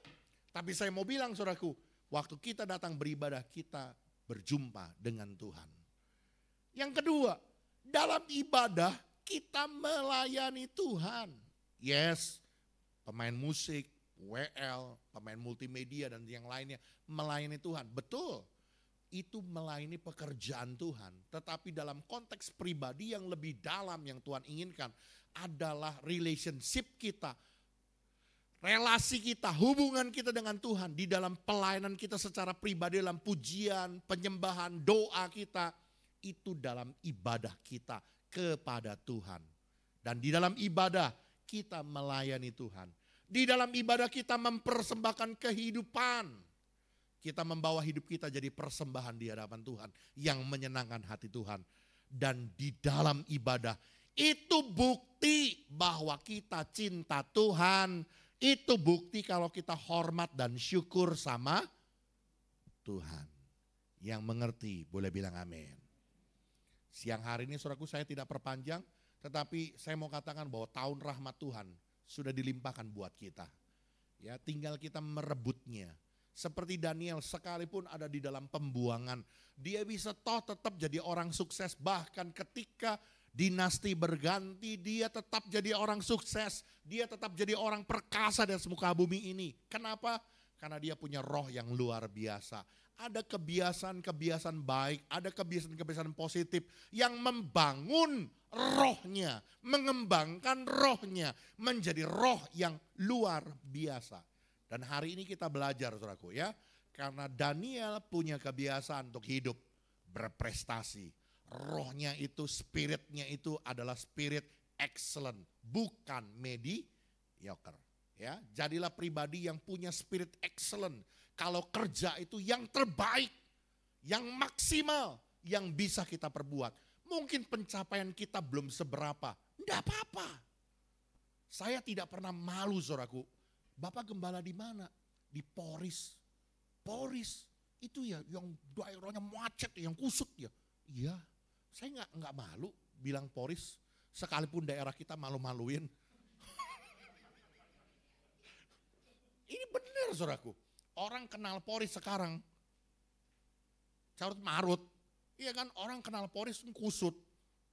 Tapi saya mau bilang saudaraku, Waktu kita datang beribadah, kita berjumpa dengan Tuhan. Yang kedua, dalam ibadah kita melayani Tuhan. Yes, pemain musik, WL, pemain multimedia dan yang lainnya melayani Tuhan. Betul, itu melayani pekerjaan Tuhan. Tetapi dalam konteks pribadi yang lebih dalam yang Tuhan inginkan adalah relationship kita. Relasi kita, hubungan kita dengan Tuhan di dalam pelayanan kita secara pribadi, dalam pujian, penyembahan, doa kita. Itu dalam ibadah kita kepada Tuhan. Dan di dalam ibadah kita melayani Tuhan. Di dalam ibadah kita mempersembahkan kehidupan. Kita membawa hidup kita jadi persembahan di hadapan Tuhan yang menyenangkan hati Tuhan. Dan di dalam ibadah itu bukti bahwa kita cinta Tuhan. Itu bukti kalau kita hormat dan syukur sama Tuhan. Yang mengerti boleh bilang amin. Siang hari ini saudaraku saya tidak perpanjang. Tetapi saya mau katakan bahwa tahun rahmat Tuhan sudah dilimpahkan buat kita. Ya, tinggal kita merebutnya. Seperti Daniel sekalipun ada di dalam pembuangan, dia bisa tetap jadi orang sukses. Bahkan ketika dinasti berganti, dia tetap jadi orang sukses. Dia tetap jadi orang perkasa di muka bumi ini. Kenapa? Karena dia punya roh yang luar biasa. Ada kebiasaan-kebiasaan baik, ada kebiasaan-kebiasaan positif yang membangun rohnya, mengembangkan rohnya menjadi roh yang luar biasa. Dan hari ini kita belajar saudaraku ya, karena Daniel punya kebiasaan untuk hidup berprestasi. Rohnya itu, spiritnya itu adalah spirit excellent, bukan mediocre. Ya, jadilah pribadi yang punya spirit excellent. Kalau kerja itu yang terbaik, yang maksimal, yang bisa kita perbuat. Mungkin pencapaian kita belum seberapa, enggak apa-apa. Saya tidak pernah malu saudaraku. Bapak gembala di mana? Di Poris. Poris itu ya yang daerahnya macet, yang kusut ya. Iya, saya enggak malu bilang Poris. Sekalipun daerah kita malu-maluin. Ini benar saudaraku. Orang kenal Poris sekarang, carut marut, iya kan orang kenal Poris kusut.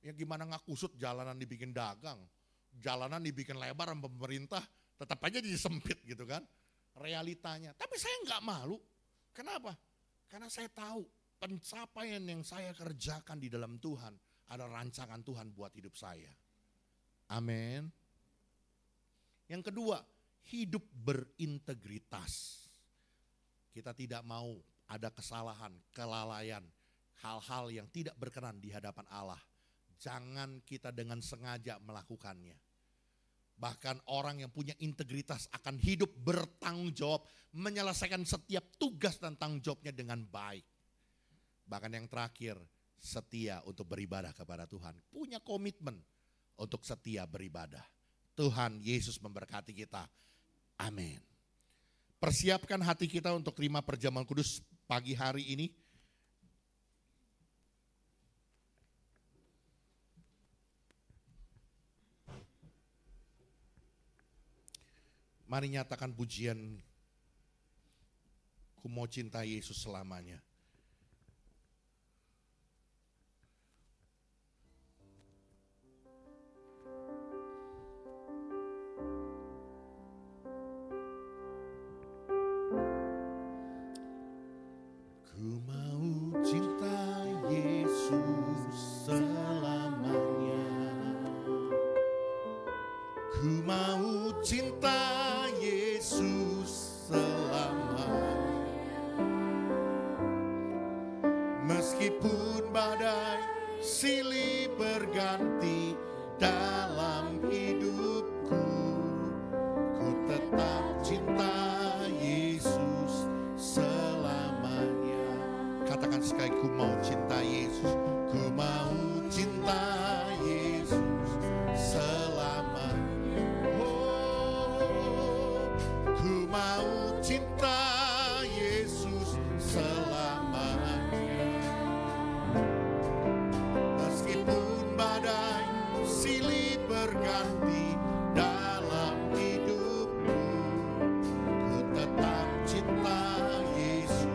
Ya gimana gak kusut, jalanan dibikin dagang, jalanan dibikin lebar sama pemerintah, tetap aja disempit gitu kan. Realitanya, tapi saya gak malu. Kenapa? Karena saya tahu pencapaian yang saya kerjakan di dalam Tuhan, ada rancangan Tuhan buat hidup saya. Amin. Yang kedua, hidup berintegritas. Kita tidak mau ada kesalahan, kelalaian, hal-hal yang tidak berkenan di hadapan Allah. Jangan kita dengan sengaja melakukannya. Bahkan orang yang punya integritas akan hidup bertanggung jawab, menyelesaikan setiap tugas dan tanggung jawabnya dengan baik. Bahkan yang terakhir, setia untuk beribadah kepada Tuhan. Punya komitmen untuk setia beribadah. Tuhan Yesus memberkati kita. Amin. Persiapkan hati kita untuk terima perjamuan kudus pagi hari ini. Mari nyatakan pujian, ku mau cinta Yesus selamanya. Ku mau cinta Yesus selamanya. Ku mau cinta Yesus selamanya. Meskipun badai silih berganti dalam hidupku, ku tetap cinta Yesus selamanya. Katakan sekali, ku mau cinta Yesus, ku mau cinta Yesus selamanya. Oh, ku mau cinta Yesus selamanya. Meskipun badai silih berganti dalam hidupku, ku tetap cinta Yesus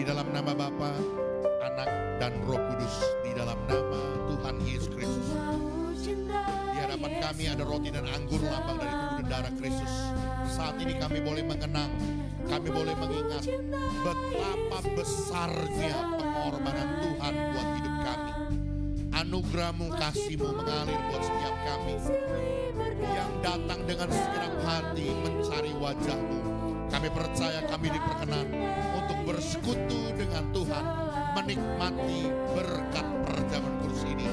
dalam nama Bapa, Anak, dan Roh Kudus, di dalam nama Tuhan Yesus Kristus. Di hadapan kami ada roti dan anggur, lambang dari tubuh dan darah Kristus. Saat ini kami boleh mengenang, kami boleh mengingat betapa besarnya pengorbanan Tuhan buat hidup kami. Anugerah-Mu, kasih-Mu mengalir buat setiap kami yang datang dengan segenap hati mencari wajah-Mu. Kami percaya kami diperkenan untuk bersekutu dengan Tuhan, menikmati berkat perjamuan kudus ini.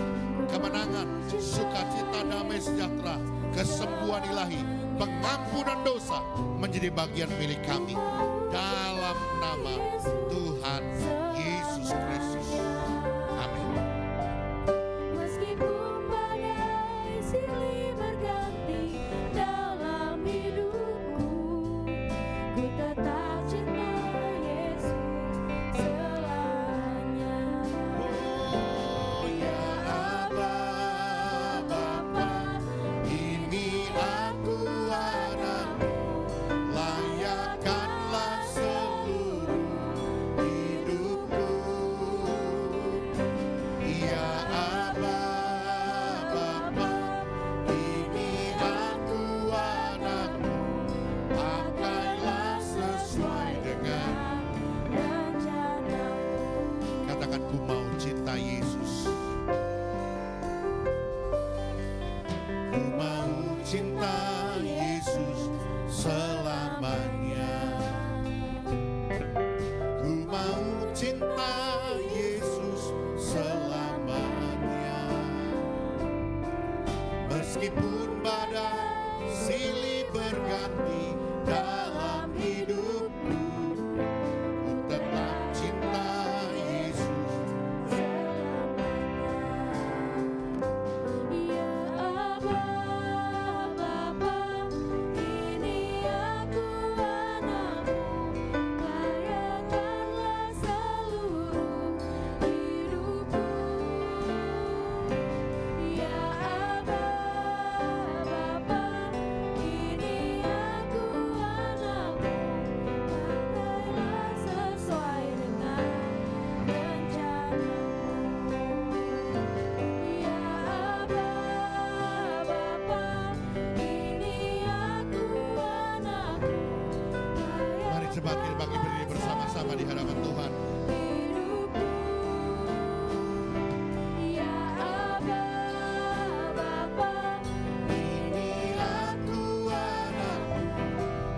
Kemenangan, sukacita, damai sejahtera, kesembuhan ilahi, pengampunan dosa menjadi bagian milik kami dalam nama Tuhan Yesus Kristus. Amin. Meskipun badai silih berganti dalam hidupku, ku tetap cinta Yesus selamanya. Oh ya Aba, Bapa, ini aku anakmu, layakkanlah seluruh hidupku. Ya Aba, Bapa, ini aku anakmu, pakailah sesuai dengan. Katakan, ku mau cinta Yesus. Ku mau cinta Yesus selamanya. Ku mau cinta Yesus selamanya. Meskipun badai silih berganti dalam hidupku, ku tetap cinta Yesus. Ya Aba, Bapa, ini aku anakmu, layakkanlah seluruh hidupku. Ya Aba, Bapa, ini aku anakmu, pakailah sesuai dengan rencanamu. Ya Aba, Bapa, ini aku anakmu, Mari cepat kita bagi berdiri bersama-sama di hadapan Tuhan. hidupku. Ya Aba, Bapa, Ini aku anakmu,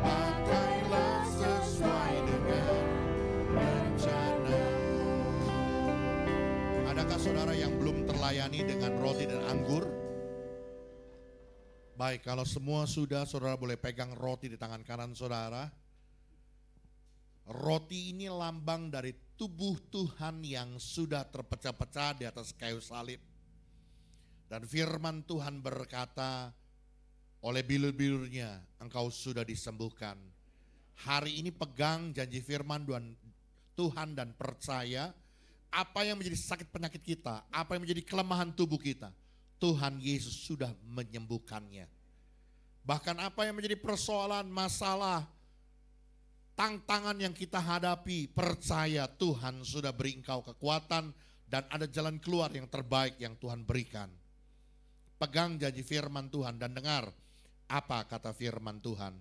pakailah sesuai dengan rencanamu. Adakah saudara yang belum terlayani dengan roti dan anggur? Baik, kalau semua sudah, saudara boleh pegang roti di tangan kanan saudara. Roti ini lambang dari tubuh Tuhan yang sudah terpecah-pecah di atas kayu salib. Dan firman Tuhan berkata, oleh bilur-bilurnya engkau sudah disembuhkan. Hari ini pegang janji firman Tuhan dan percaya apa yang menjadi sakit penyakit kita, apa yang menjadi kelemahan tubuh kita, Tuhan Yesus sudah menyembuhkannya. Bahkan apa yang menjadi persoalan, masalah, tantangan yang kita hadapi, percaya Tuhan sudah beri engkau kekuatan dan ada jalan keluar yang terbaik yang Tuhan berikan. Pegang janji firman Tuhan dan dengar apa kata firman Tuhan.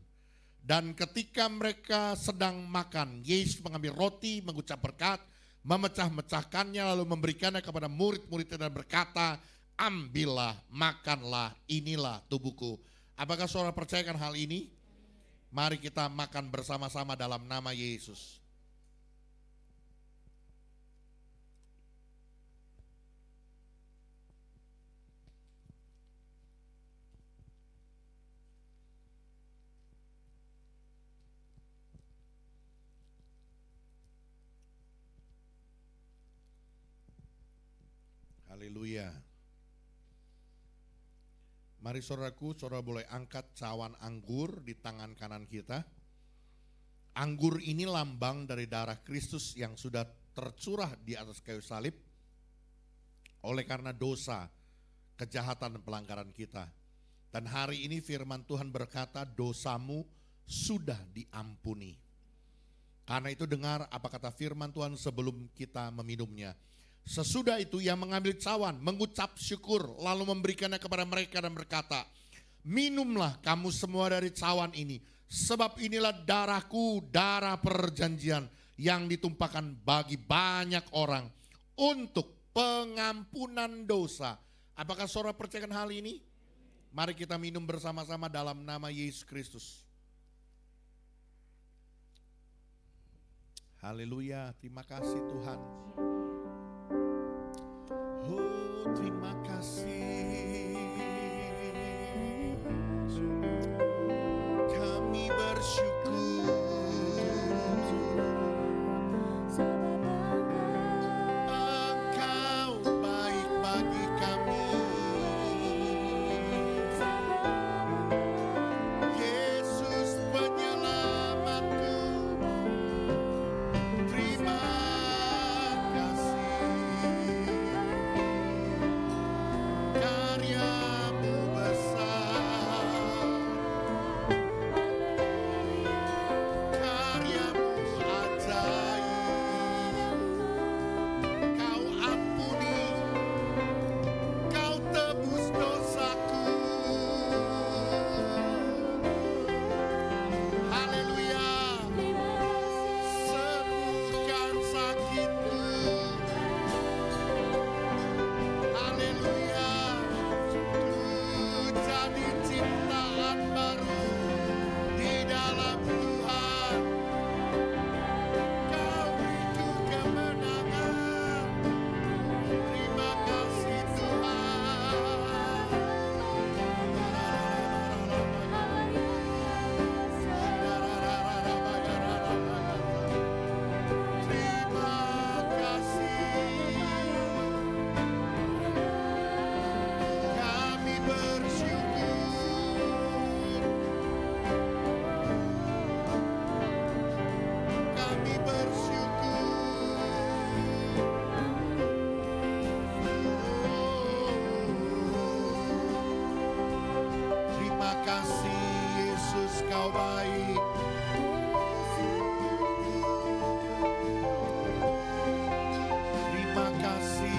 Dan ketika mereka sedang makan, Yesus mengambil roti, mengucap berkat, memecah-mecahkannya lalu memberikannya kepada murid-muridnya dan berkata, ambillah, makanlah, inilah tubuhku. Apakah saudara percayakan hal ini? Mari kita makan bersama-sama dalam nama Yesus. Haleluya. Mari saudaraku, saudara boleh angkat cawan anggur di tangan kanan kita. Anggur ini lambang dari darah Kristus yang sudah tercurah di atas kayu salib oleh karena dosa, kejahatan dan pelanggaran kita. Dan hari ini firman Tuhan berkata, dosamu sudah diampuni. Karena itu dengar apa kata firman Tuhan sebelum kita meminumnya. Sesudah itu ia mengambil cawan, mengucap syukur, lalu memberikannya kepada mereka dan berkata, minumlah kamu semua dari cawan ini, sebab inilah darahku, darah perjanjian yang ditumpahkan bagi banyak orang untuk pengampunan dosa. Apakah saudara percayakan hal ini? Mari kita minum bersama-sama dalam nama Yesus Kristus. Haleluya, terima kasih Tuhan. Oh, terima kasih. Kami bersyukur. Engkau baik bagi kami. Yesus penyelamatku. Terima kasih. Karyamu besar, karyamu ajaib. Kau ampuni, kau tebus dosaku. Haleluya. Sembuhkan sakitku. Haleluya. Ku jadi ciptaan baru di dalam Tuhan. Kau beriku kemenangan. Terima kasih Tuhan. Terima kasih. Kami bersyukur. Kami bersyukur. Terima kasih Yesus, kau baik. Terima kasih.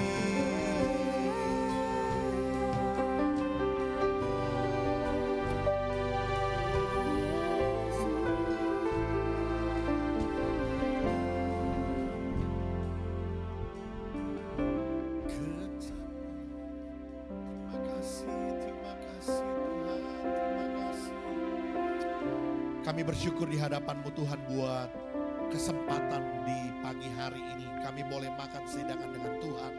Terima kasih Tuhan, terima kasih. Kami bersyukur di hadapan-Mu Tuhan buat kesempatan di pagi hari ini. Kami boleh makan sehidangan dengan Tuhan.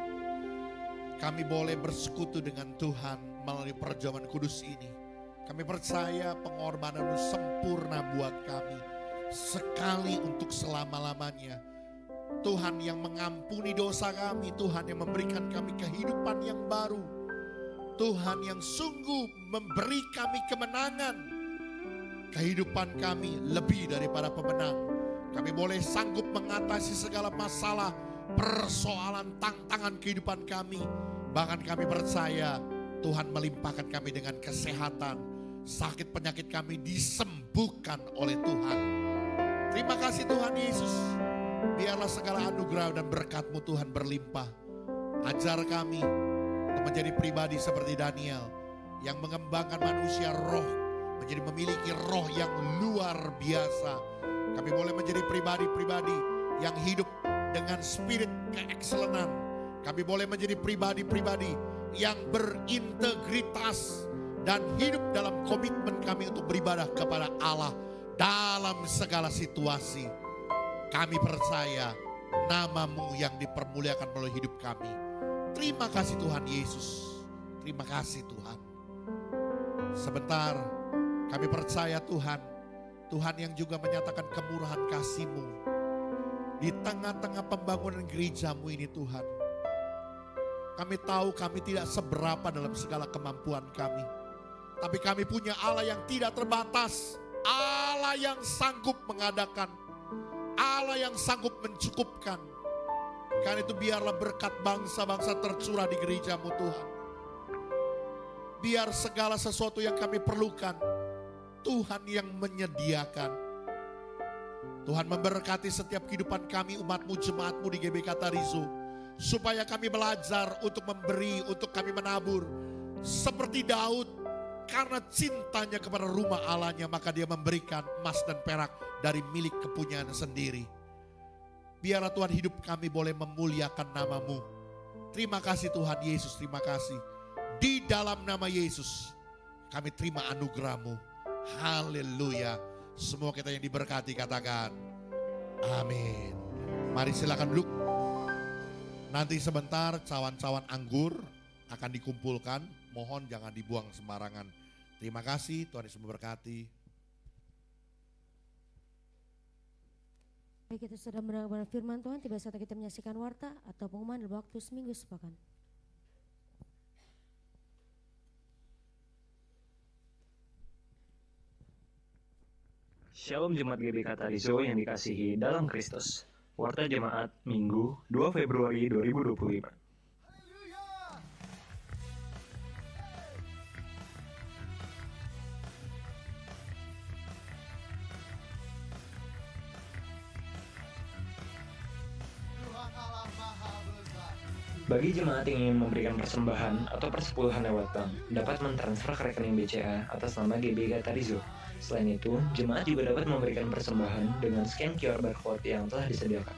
Kami boleh bersekutu dengan Tuhan melalui perjamuan kudus ini. Kami percaya pengorbanan-Mu sempurna buat kami. Sekali untuk selama-lamanya. Tuhan yang mengampuni dosa kami, Tuhan yang memberikan kami kehidupan yang baru. Tuhan yang sungguh memberi kami kemenangan. Kehidupan kami lebih daripada pemenang. Kami boleh sanggup mengatasi segala masalah, persoalan, tantangan kehidupan kami. Bahkan kami percaya Tuhan melimpahkan kami dengan kesehatan. Sakit penyakit kami disembuhkan oleh Tuhan. Terima kasih Tuhan Yesus. Biarlah segala anugerah dan berkat-Mu Tuhan berlimpah. Ajar kami untuk menjadi pribadi seperti Daniel yang mengembangkan manusia roh, menjadi memiliki roh yang luar biasa. Kami boleh menjadi pribadi-pribadi yang hidup dengan spirit keekselenan. Kami boleh menjadi pribadi-pribadi yang berintegritas dan hidup dalam komitmen kami untuk beribadah kepada Allah dalam segala situasi. Kami percaya nama-Mu yang dipermuliakan melalui hidup kami. Terima kasih Tuhan Yesus. Terima kasih Tuhan. Sebentar kami percaya Tuhan, Tuhan yang juga menyatakan kemurahan kasih-Mu di tengah-tengah pembangunan gereja-Mu ini Tuhan. Kami tahu kami tidak seberapa dalam segala kemampuan kami. Tapi kami punya Allah yang tidak terbatas. Allah yang sanggup mengadakan. Allah yang sanggup mencukupkan. Karena itu biarlah berkat bangsa-bangsa tercurah di gereja-Mu Tuhan. Biar segala sesuatu yang kami perlukan, Tuhan yang menyediakan. Tuhan memberkati setiap kehidupan kami, umat-Mu, jemaat-Mu di GBK Tarizo. Supaya kami belajar untuk memberi, untuk kami menabur. Seperti Daud, karena cintanya kepada rumah Allahnya, maka dia memberikan emas dan perak dari milik kepunyaan sendiri. Biarlah Tuhan hidup kami boleh memuliakan nama-Mu. Terima kasih Tuhan Yesus, terima kasih. Di dalam nama Yesus, kami terima anugerah-Mu. Haleluya. Semua kita yang diberkati katakan amin. Mari silakan duduk. Nanti sebentar cawan-cawan anggur akan dikumpulkan. Mohon jangan dibuang sembarangan. Terima kasih, Tuhan Yesus memberkati. Baik, kita sudah mendengar firman Tuhan, tiba saatnya kita menyaksikan warta atau pengumuman dalam waktu seminggu sepekan. Shalom Jemaat GBK Tarizo yang dikasihi dalam Kristus. Warta Jemaat Minggu 2 Februari 2025. Bagi jemaat yang ingin memberikan persembahan atau persepuluhan lewat bank, dapat mentransfer ke rekening BCA atas nama GBK Tarizo. Selain itu, jemaat juga dapat memberikan persembahan dengan scan QR barcode yang telah disediakan.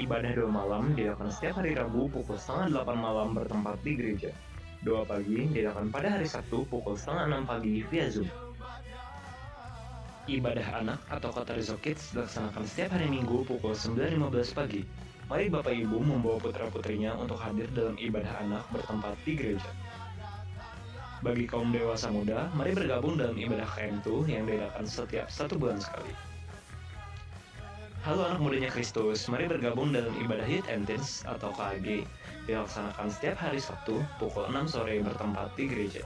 Ibadah doa malam dilakukan setiap hari Rabu pukul 7:30 malam bertempat di gereja. Doa pagi dilakukan pada hari Sabtu pukul 5:30 pagi via Zoom. Ibadah anak atau Tarizo Kids dilaksanakan setiap hari Minggu pukul 9:15 pagi. Mari Bapak Ibu membawa putra-putrinya untuk hadir dalam ibadah anak bertempat di gereja. Bagi kaum dewasa muda, mari bergabung dalam ibadah KM2 yang diadakan setiap 1 bulan sekali. Halo anak mudanya Kristus, mari bergabung dalam ibadah Youth and Teens atau KAG, dilaksanakan setiap hari Sabtu pukul 6 sore bertempat di gereja.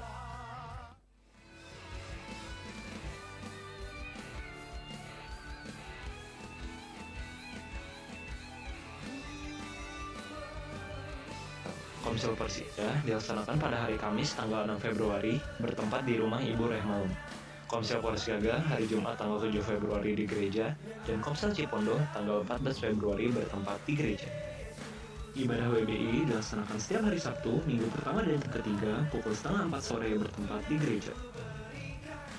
Komsel Persida dilaksanakan pada hari Kamis tanggal 6 Februari bertempat di rumah Ibu Rehmalum. Komsel Polresgaga hari Jumat tanggal 7 Februari di gereja, dan Komsel Cipondo tanggal 14 Februari bertempat di gereja. Ibadah WBI dilaksanakan setiap hari Sabtu, minggu pertama dan ketiga pukul 3:30 sore bertempat di gereja.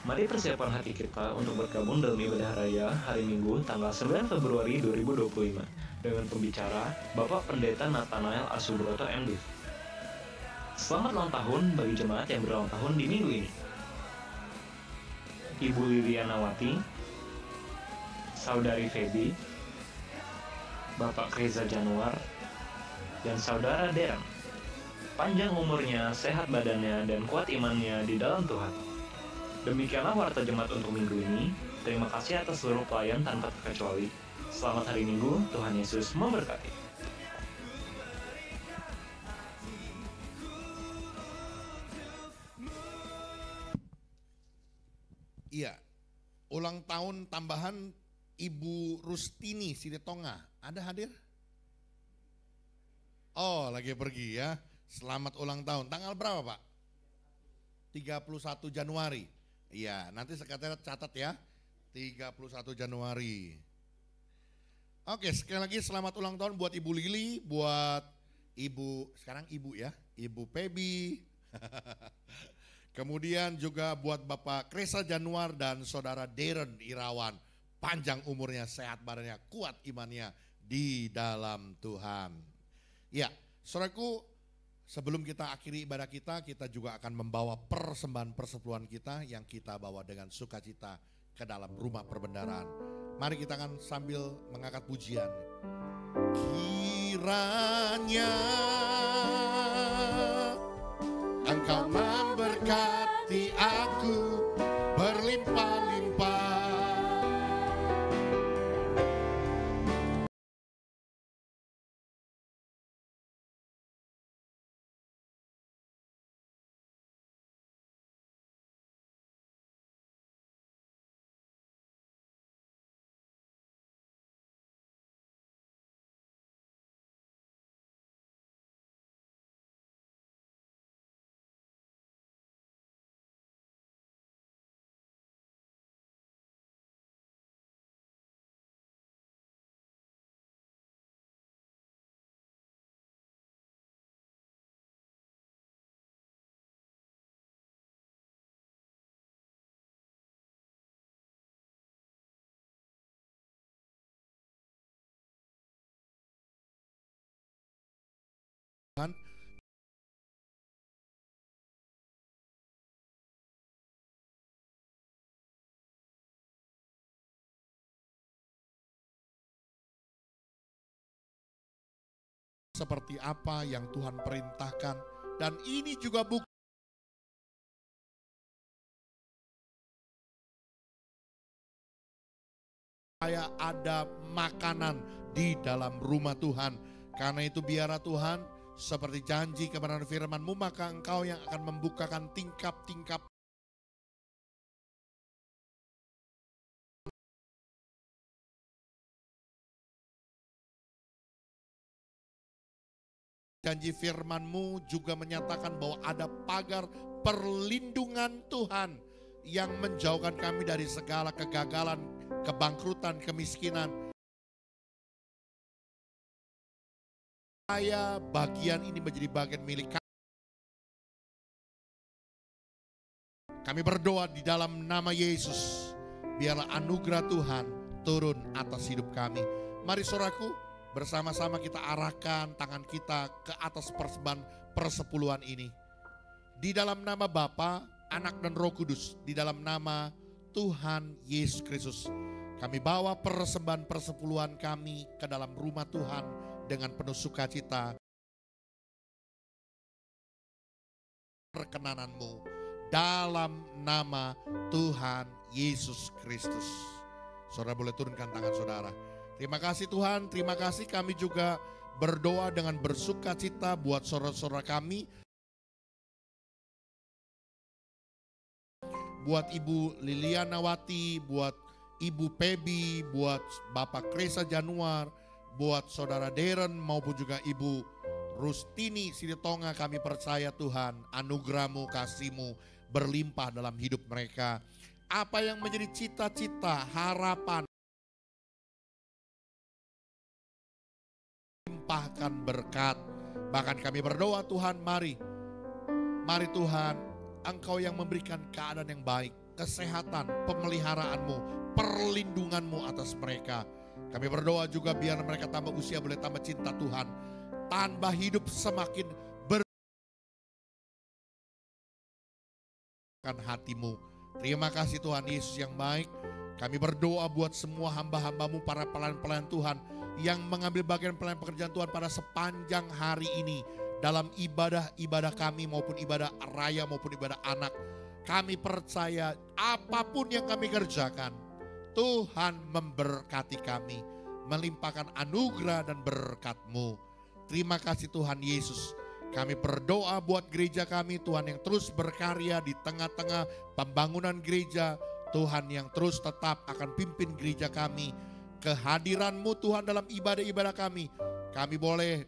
Mari persiapkan hati kita untuk bergabung dalam ibadah raya hari Minggu tanggal 9 Februari 2025 dengan pembicara Bapak Pendeta Nathanael Asubroto MD. Selamat ulang tahun bagi jemaat yang berulang tahun di minggu ini. Ibu Lilianawati, Saudari Feby, Bapak Reza Januar, dan Saudara Deran. Panjang umurnya, sehat badannya, dan kuat imannya di dalam Tuhan. Demikianlah warta jemaat untuk minggu ini. Terima kasih atas seluruh pelayan tanpa terkecuali. Selamat hari Minggu, Tuhan Yesus memberkati. Iya, ulang tahun tambahan Ibu Rustini Sidetonga, ada hadir? Oh, lagi pergi ya. Selamat ulang tahun. Tanggal berapa Pak? 31 Januari. Iya, nanti sekretariat catat ya. 31 Januari. Oke, sekali lagi selamat ulang tahun buat Ibu Lili, buat Ibu, sekarang Ibu ya, Ibu Pebi. Kemudian juga buat Bapak Reza Januar dan Saudara Darren Irawan. Panjang umurnya, sehat badannya, kuat imannya di dalam Tuhan. Ya, saudaraku, sebelum kita akhiri ibadah kita juga akan membawa persembahan persepuluhan kita yang kita bawa dengan sukacita ke dalam rumah perbendaharaan. Mari kita akan sambil mengangkat pujian. Kiranya Engkau memberkati aku berlimpah-limpah. Tuhan. Seperti apa yang Tuhan perintahkan, dan ini juga bukti supaya ada makanan di dalam rumah Tuhan. Karena itu biarlah Tuhan seperti janji kebenaran firman-Mu, maka Engkau yang akan membukakan tingkap-tingkap janji firman-Mu juga menyatakan bahwa ada pagar perlindungan Tuhan yang menjauhkan kami dari segala kegagalan, kebangkrutan, kemiskinan. Saya bagian ini menjadi bagian milik kami. Kami berdoa di dalam nama Yesus, biarlah anugerah Tuhan turun atas hidup kami. Mari saudaraku, bersama-sama kita arahkan tangan kita ke atas persembahan persepuluhan ini. Di dalam nama Bapa, Anak dan Roh Kudus, di dalam nama Tuhan Yesus Kristus, kami bawa persembahan persepuluhan kami ke dalam rumah Tuhan dengan penuh sukacita. Perkenanan-Mu dalam nama Tuhan Yesus Kristus. Saudara boleh turunkan tangan saudara. Terima kasih Tuhan, terima kasih. Kami juga berdoa dengan bersukacita buat saudara-saudara kami. Buat Ibu Lilianawati, buat Ibu Pebi, buat Bapak Kresa Januar, buat Saudara Deren maupun juga Ibu Rustini Silitonga, kami percaya Tuhan anugerah-Mu, kasih-Mu berlimpah dalam hidup mereka. Apa yang menjadi cita-cita, harapan, limpahkan berkat. Bahkan kami berdoa Tuhan, mari Tuhan, Engkau yang memberikan keadaan yang baik, kesehatan, pemeliharaan-Mu, perlindungan-Mu atas mereka. Kami berdoa juga biar mereka tambah usia, boleh tambah cinta Tuhan, tambah hidup semakin berkan hati-Mu. Terima kasih Tuhan Yesus yang baik. Kami berdoa buat semua hamba-hamba-Mu, para pelayan-pelayan Tuhan yang mengambil bagian pelayan pekerjaan Tuhan pada sepanjang hari ini. Dalam ibadah kami maupun ibadah raya maupun ibadah anak. Kami percaya apapun yang kami kerjakan, Tuhan memberkati kami, melimpahkan anugerah dan berkat-Mu. Terima kasih Tuhan Yesus. Kami berdoa buat gereja kami, Tuhan yang terus berkarya di tengah-tengah pembangunan gereja. Tuhan yang terus tetap akan pimpin gereja kami. Kehadiran-Mu Tuhan dalam ibadah-ibadah kami. Kami boleh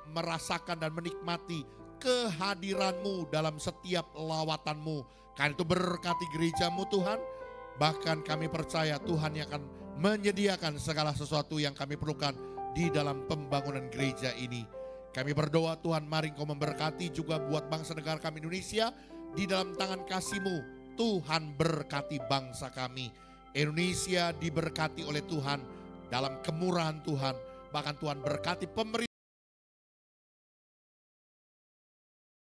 merasakan dan menikmati kehadiran-Mu dalam setiap lawatan-Mu. Karena itu berkati gereja-Mu Tuhan. Bahkan kami percaya Tuhan yang akan menyediakan segala sesuatu yang kami perlukan di dalam pembangunan gereja ini. Kami berdoa Tuhan, mari Engkau memberkati juga buat bangsa negara kami Indonesia. Di dalam tangan kasih-Mu Tuhan berkati bangsa kami. Indonesia diberkati oleh Tuhan dalam kemurahan Tuhan. Bahkan Tuhan berkati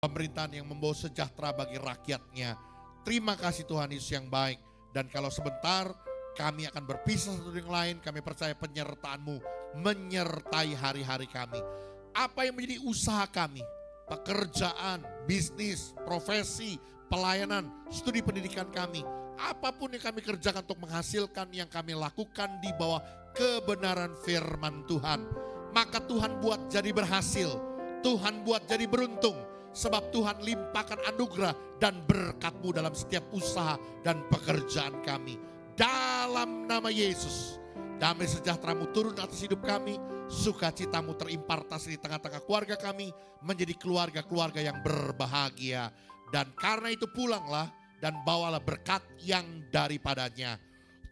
pemerintahan yang membawa sejahtera bagi rakyatnya. Terima kasih Tuhan Yesus yang baik. Dan kalau sebentar kami akan berpisah satu dengan lain, kami percaya penyertaan-Mu menyertai hari-hari kami. Apa yang menjadi usaha kami, pekerjaan, bisnis, profesi, pelayanan, studi pendidikan kami, apapun yang kami kerjakan untuk menghasilkan, yang kami lakukan di bawah kebenaran firman Tuhan, maka Tuhan buat jadi berhasil, Tuhan buat jadi beruntung, sebab Tuhan limpahkan anugerah dan berkat-Mu dalam setiap usaha dan pekerjaan kami. Dalam nama Yesus, damai sejahtera-Mu turun atas hidup kami, sukacita-Mu terimpartasi di tengah-tengah keluarga kami, menjadi keluarga-keluarga yang berbahagia. Dan karena itu pulanglah dan bawalah berkat yang daripadanya.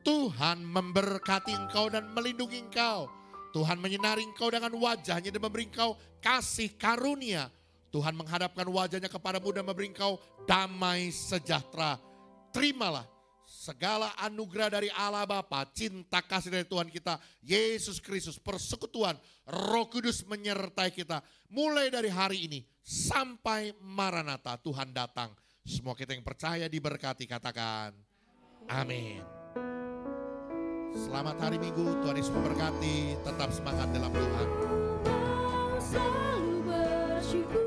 Tuhan memberkati engkau dan melindungi engkau. Tuhan menyinari engkau dengan wajah-Nya dan memberi engkau kasih karunia. Tuhan menghadapkan wajah-Nya kepadamu dan memberi engkau damai sejahtera. Terimalah segala anugerah dari Allah Bapa, cinta kasih dari Tuhan kita Yesus Kristus, persekutuan Roh Kudus menyertai kita mulai dari hari ini sampai Maranatha Tuhan datang. Semua kita yang percaya diberkati, katakan amin. Selamat hari Minggu, Tuhan Yesus memberkati. Tetap semangat dalam Tuhan. Selalu bersyukur.